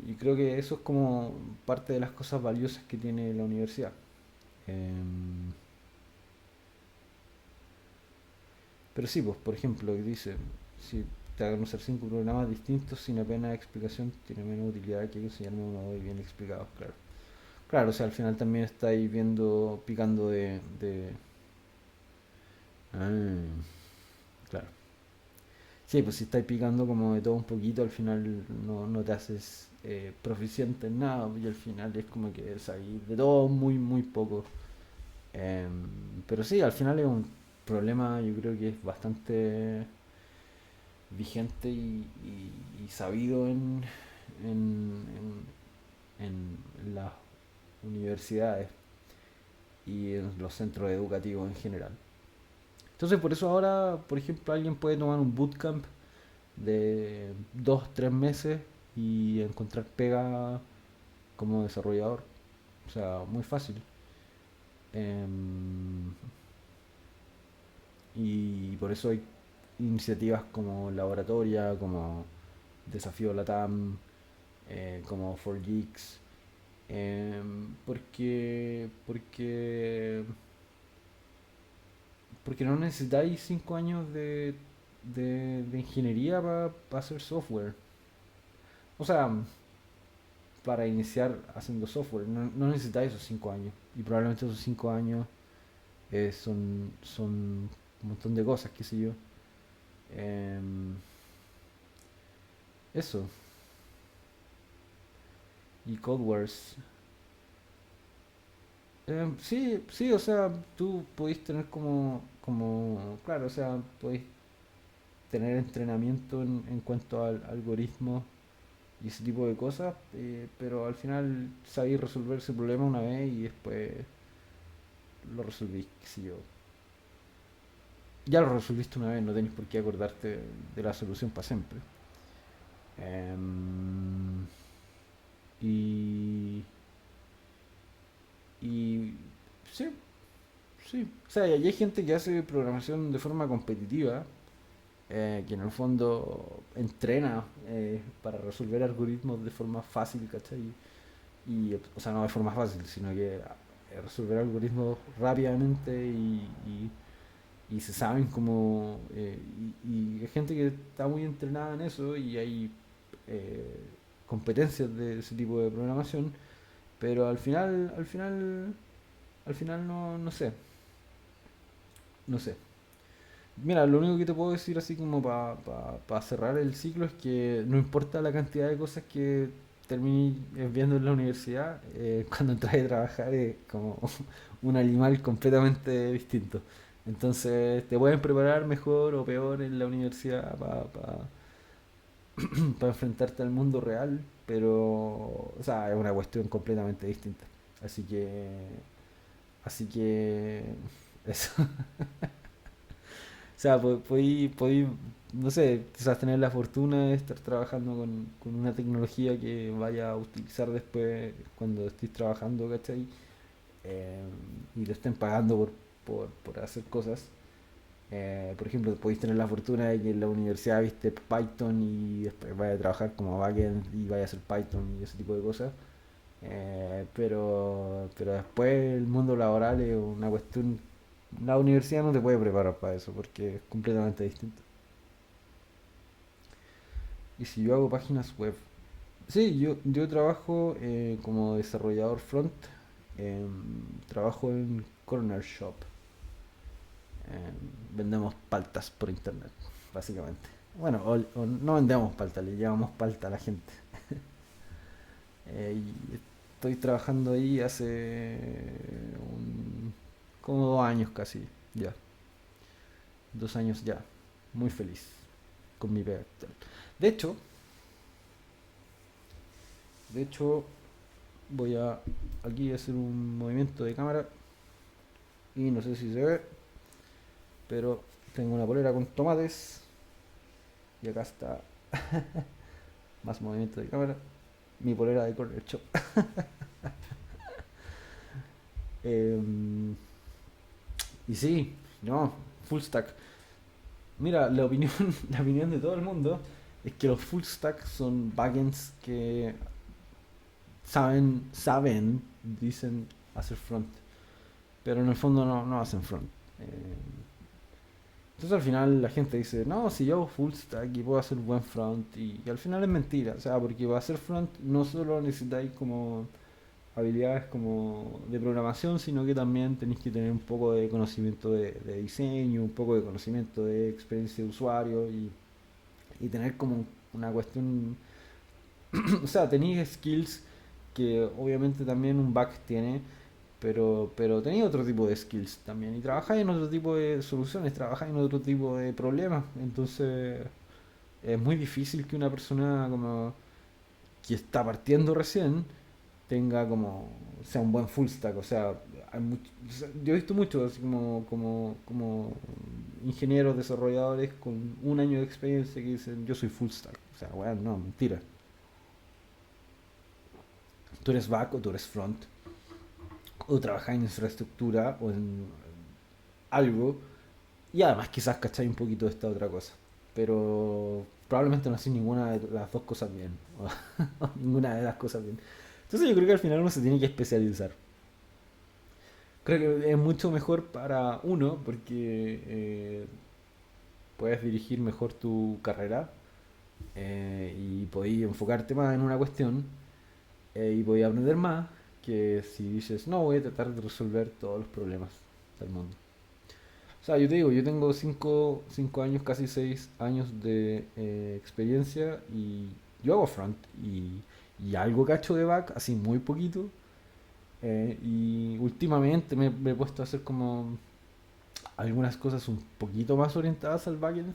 Y creo que eso es como parte de las cosas valiosas que tiene la universidad. Em, pero sí, pues por ejemplo, dice, si te hagan usar 5 programas distintos sin apenas explicación, tiene menos utilidad que enseñarme uno o dos bien explicados, claro. Claro, o sea, al final también estáis viendo, picando Ah, claro. Sí, pues si estáis picando como de todo un poquito, al final no te haces proficiente en nada, y al final es como que sabéis de todo muy, muy poco. Pero sí, al final es un problema, yo creo que es bastante vigente y sabido en, en las universidades y en los centros educativos en general. Entonces, por eso ahora, por ejemplo, alguien puede tomar un bootcamp de 2, 3 meses y encontrar pega como desarrollador. O sea, muy fácil. Em, y por eso hay iniciativas como Laboratoria, como Desafío Latam, como 4Geeks. Porque no necesitáis 5 años de ingeniería para hacer software. O sea, para iniciar haciendo software. No necesitáis esos 5 años. Y probablemente esos 5 años son un montón de cosas, qué sé yo. Em, eso. Y Code Wars. Sí, sí, o sea, tú podéis tener claro, o sea, podéis tener entrenamiento en cuanto al algoritmo y ese tipo de cosas, pero al final sabéis resolver ese problema una vez y después lo resolvís, qué sé yo. Ya lo resolviste una vez, no tenéis por qué acordarte de la solución para siempre. Em, y, y sí, sí. O sea, y hay gente que hace programación de forma competitiva, que en el fondo entrena para resolver algoritmos de forma fácil, ¿cachai? O sea, no de forma fácil, sino que resolver algoritmos rápidamente y se saben como... y hay gente que está muy entrenada en eso y hay eh, competencias de ese tipo de programación, pero al final no sé, no sé. Mira, lo único que te puedo decir así como para cerrar el ciclo es que no importa la cantidad de cosas que termines viendo en la universidad, cuando entras a trabajar es como un animal completamente distinto. Entonces te pueden preparar mejor o peor en la universidad para enfrentarte al mundo real, pero, o sea, es una cuestión completamente distinta. Así que, así que, eso. O sea, podéis, no sé, quizás tener la fortuna de estar trabajando con una tecnología que vaya a utilizar después cuando estés trabajando, ¿cachai? Eh, y te estén pagando por hacer cosas. Por ejemplo, podéis tener la fortuna de que en la universidad viste Python y después vaya a trabajar como backend y vaya a hacer Python y ese tipo de cosas. Pero después el mundo laboral es una cuestión. La universidad no te puede preparar para eso porque es completamente distinto. Y si yo hago páginas web. Sí, yo trabajo como desarrollador front. Trabajo en Corner Shop. Vendemos paltas por internet, básicamente. Bueno, o no vendemos palta, le llevamos palta a la gente. Y estoy trabajando ahí hace como 2 años casi, ya. 2 años ya. Muy feliz con mi pega actual. De hecho, de hecho, voy a aquí hacer un movimiento de cámara y no sé si se ve, pero tengo una polera con tomates y acá está más movimiento de cámara. Mi polera de Corner Shop. Em, y sí, no, full stack. Mira, la opinión, la opinión de todo el mundo es que los full stack son backends que saben, dicen hacer front, pero en el fondo no hacen front. Eh, entonces al final la gente dice, no, si yo hago full stack y puedo hacer buen front, y al final es mentira, o sea, porque para hacer front no solo necesitáis como habilidades como de programación, sino que también tenéis que tener un poco de conocimiento de diseño, un poco de conocimiento de experiencia de usuario y tener como una cuestión, o sea, tenéis skills que obviamente también un back tiene, pero tenéis otro tipo de skills también y trabajáis en otro tipo de soluciones, trabajáis en otro tipo de problemas, entonces es muy difícil que una persona como que está partiendo recién tenga como, sea un buen full stack, o sea, o sea, yo he visto muchos así como ingenieros, desarrolladores con un año de experiencia que dicen yo soy full stack, o sea, bueno, no, mentira, tú eres back o tú eres front, o trabajas en infraestructura o en algo, y además quizás cacháis un poquito de esta otra cosa, pero probablemente no hacéis ninguna de las dos cosas bien, o ninguna de las cosas bien. Entonces yo creo que al final uno se tiene que especializar. Creo que es mucho mejor para uno porque puedes dirigir mejor tu carrera y podéis enfocarte más en una cuestión y podéis aprender más que si dices, no, voy a tratar de resolver todos los problemas del mundo. O sea, yo te digo, yo tengo 5 años, casi 6 años de experiencia y yo hago front y algo cacho de back, así muy poquito. Y últimamente me he puesto a hacer como algunas cosas un poquito más orientadas al backend,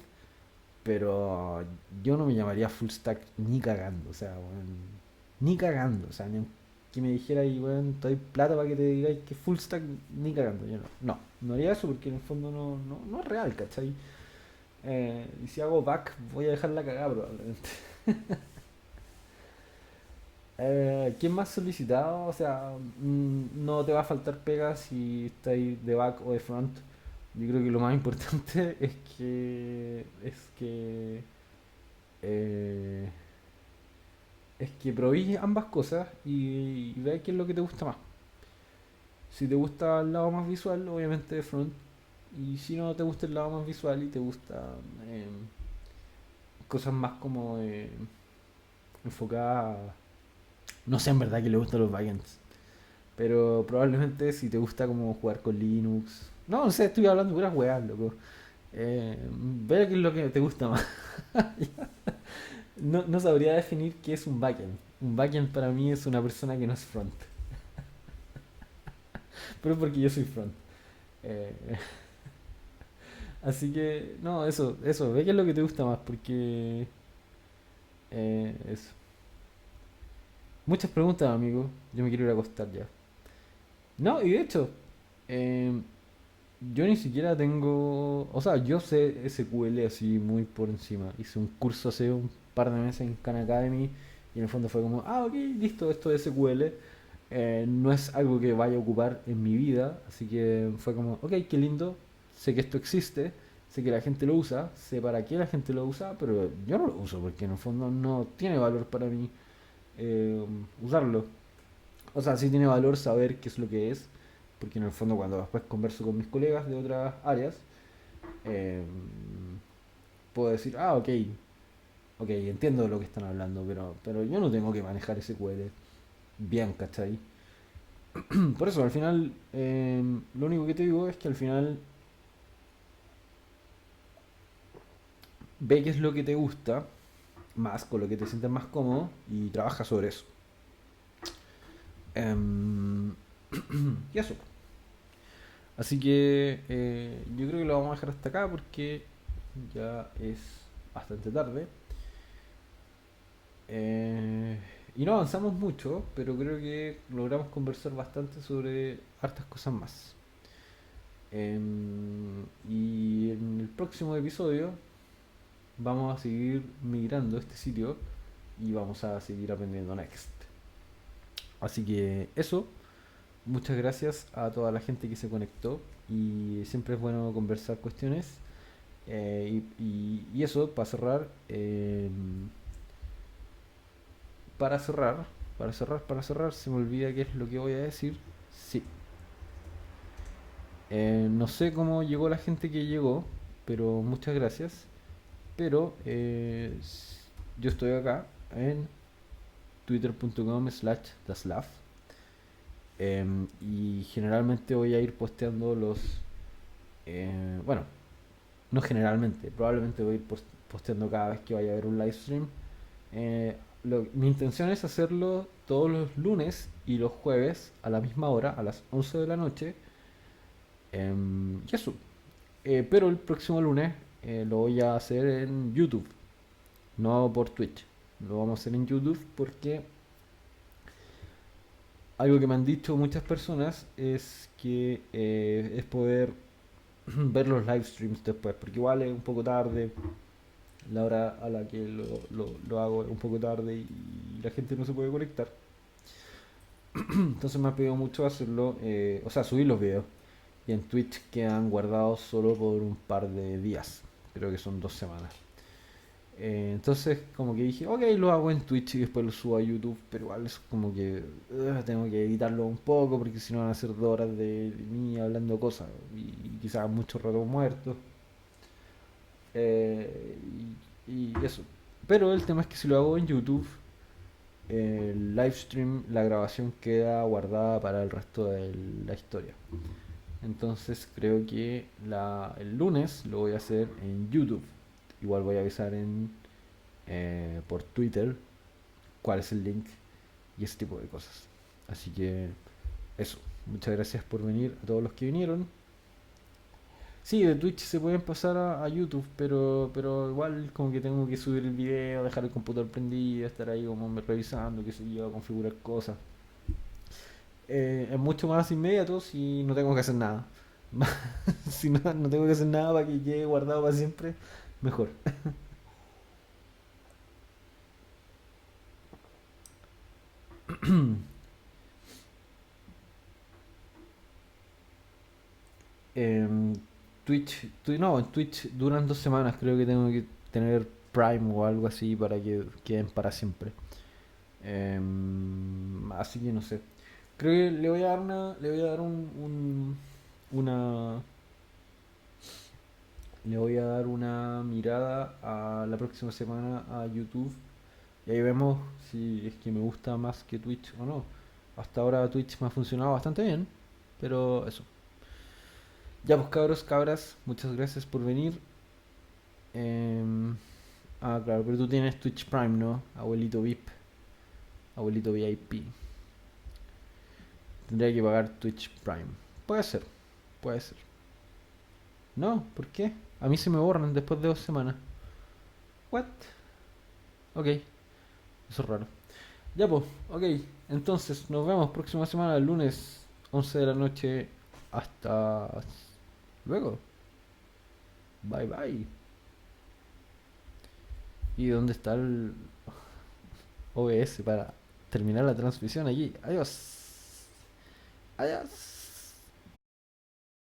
pero yo no me llamaría full stack ni cagando, o sea, weón, ni cagando, o sea, ni que me dijera y weón, te doy plata para que te digáis que full stack ni cagando, yo no haría eso porque en el fondo no es real, ¿cachai? Y si hago back voy a dejar la cagada probablemente. ¿Quién más solicitado? O sea, no te va a faltar pega si estáis de back o de front. Yo creo que lo más importante eh, es que probéis ambas cosas y veáis qué es lo que te gusta más. Si te gusta el lado más visual, obviamente de front. Y si no te gusta el lado más visual y te gusta eh, cosas más como enfocadas, no sé en verdad que le gustan los backends. Pero probablemente si te gusta como jugar con Linux. No, no sé, estoy hablando de puras weas, loco. Ve qué es lo que te gusta más. No sabría definir qué es un backend. Un backend para mí es una persona que no es front. Pero es porque yo soy front. Eh, así que, no, eso. Ve qué es lo que te gusta más. Porque, eso. Muchas preguntas, amigo. Yo me quiero ir a acostar ya. No, y de hecho, eh, yo ni siquiera tengo, o sea, yo sé SQL así muy por encima. Hice un curso hace un par de meses en Khan Academy y en el fondo fue como, ok, listo, esto es SQL. No es algo que vaya a ocupar en mi vida, así que fue como, ok, qué lindo, sé que esto existe, sé que la gente lo usa, sé para qué la gente lo usa, pero yo no lo uso porque en el fondo no tiene valor para mí eh, usarlo. O sea, sí tiene valor saber qué es lo que es, porque en el fondo cuando después converso con mis colegas de otras áreas, eh, puedo decir, ok, entiendo de lo que están hablando, pero yo no tengo que manejar SQL bien, ¿cachai? Por eso, al final, lo único que te digo es que al final ve qué es lo que te gusta más, con lo que te sientes más cómodo y trabaja sobre eso. Em, y eso. Así que yo creo que lo vamos a dejar hasta acá porque ya es bastante tarde. Eh, y no avanzamos mucho, pero creo que logramos conversar bastante sobre hartas cosas más. Y en el próximo episodio vamos a seguir migrando este sitio y vamos a seguir aprendiendo Next. Así que eso, muchas gracias a toda la gente que se conectó y siempre es bueno conversar cuestiones. Y eso, para cerrar, para cerrar, se me olvida qué es lo que voy a decir. Sí, no sé cómo llegó la gente que llegó, pero muchas gracias. Pero yo estoy acá en twitter.com/daslav Y generalmente voy a ir posteando los... bueno, no generalmente, probablemente voy a ir posteando cada vez que vaya a haber un live stream. Mi intención es hacerlo todos los lunes y los jueves a la misma hora, a las 11 de la noche. Y eso. Pero el próximo lunes lo voy a hacer en YouTube, no por Twitch. Lo vamos a hacer en YouTube porque algo que me han dicho muchas personas es que es poder ver los live streams después, porque igual es un poco tarde, la hora a la que lo hago es un poco tarde y la gente no se puede conectar. Entonces me ha pedido mucho hacerlo, o sea, subir los videos. Y en Twitch quedan guardados solo por un par de días, creo que son 2 semanas. Entonces como que dije, ok, lo hago en Twitch y después lo subo a YouTube, pero igual es como que tengo que editarlo un poco porque si no van a ser 2 horas de mí hablando cosas y quizás mucho rato muerto. Y eso. Pero el tema es que si lo hago en YouTube, el live stream, la grabación queda guardada para el resto de la historia. Entonces creo que el lunes lo voy a hacer en YouTube. Igual voy a avisar por Twitter cuál es el link y ese tipo de cosas. Así que eso. Muchas gracias por venir a todos los que vinieron. Sí, de Twitch se pueden pasar a YouTube, pero igual como que tengo que subir el video, dejar el computador prendido, estar ahí como revisando, qué sé yo, configurar cosas. Es mucho más inmediato si no tengo que hacer nada. Si no, no tengo que hacer nada para que quede guardado para siempre, mejor. Em, no, en Twitch duran 2 semanas, creo que tengo que tener Prime o algo así para que queden para siempre. Así que no sé. Creo que le voy a dar una, le voy a dar una mirada a la próxima semana a YouTube y ahí vemos si es que me gusta más que Twitch o no. Hasta ahora Twitch me ha funcionado bastante bien, pero eso. Ya pues cabros, cabras, muchas gracias por venir. Em, claro, pero tú tienes Twitch Prime, ¿no? Abuelito VIP, abuelito VIP. Tendría que pagar Twitch Prime. Puede ser, puede ser. No, ¿por qué? A mí se me borran después de 2 semanas. What? Ok, eso es raro. Ya pues, ok. Entonces, nos vemos próxima semana, el lunes, 11 de la noche. Hasta luego. Bye bye. ¿Y dónde está el OBS para terminar la transmisión allí? Adiós. Adiós.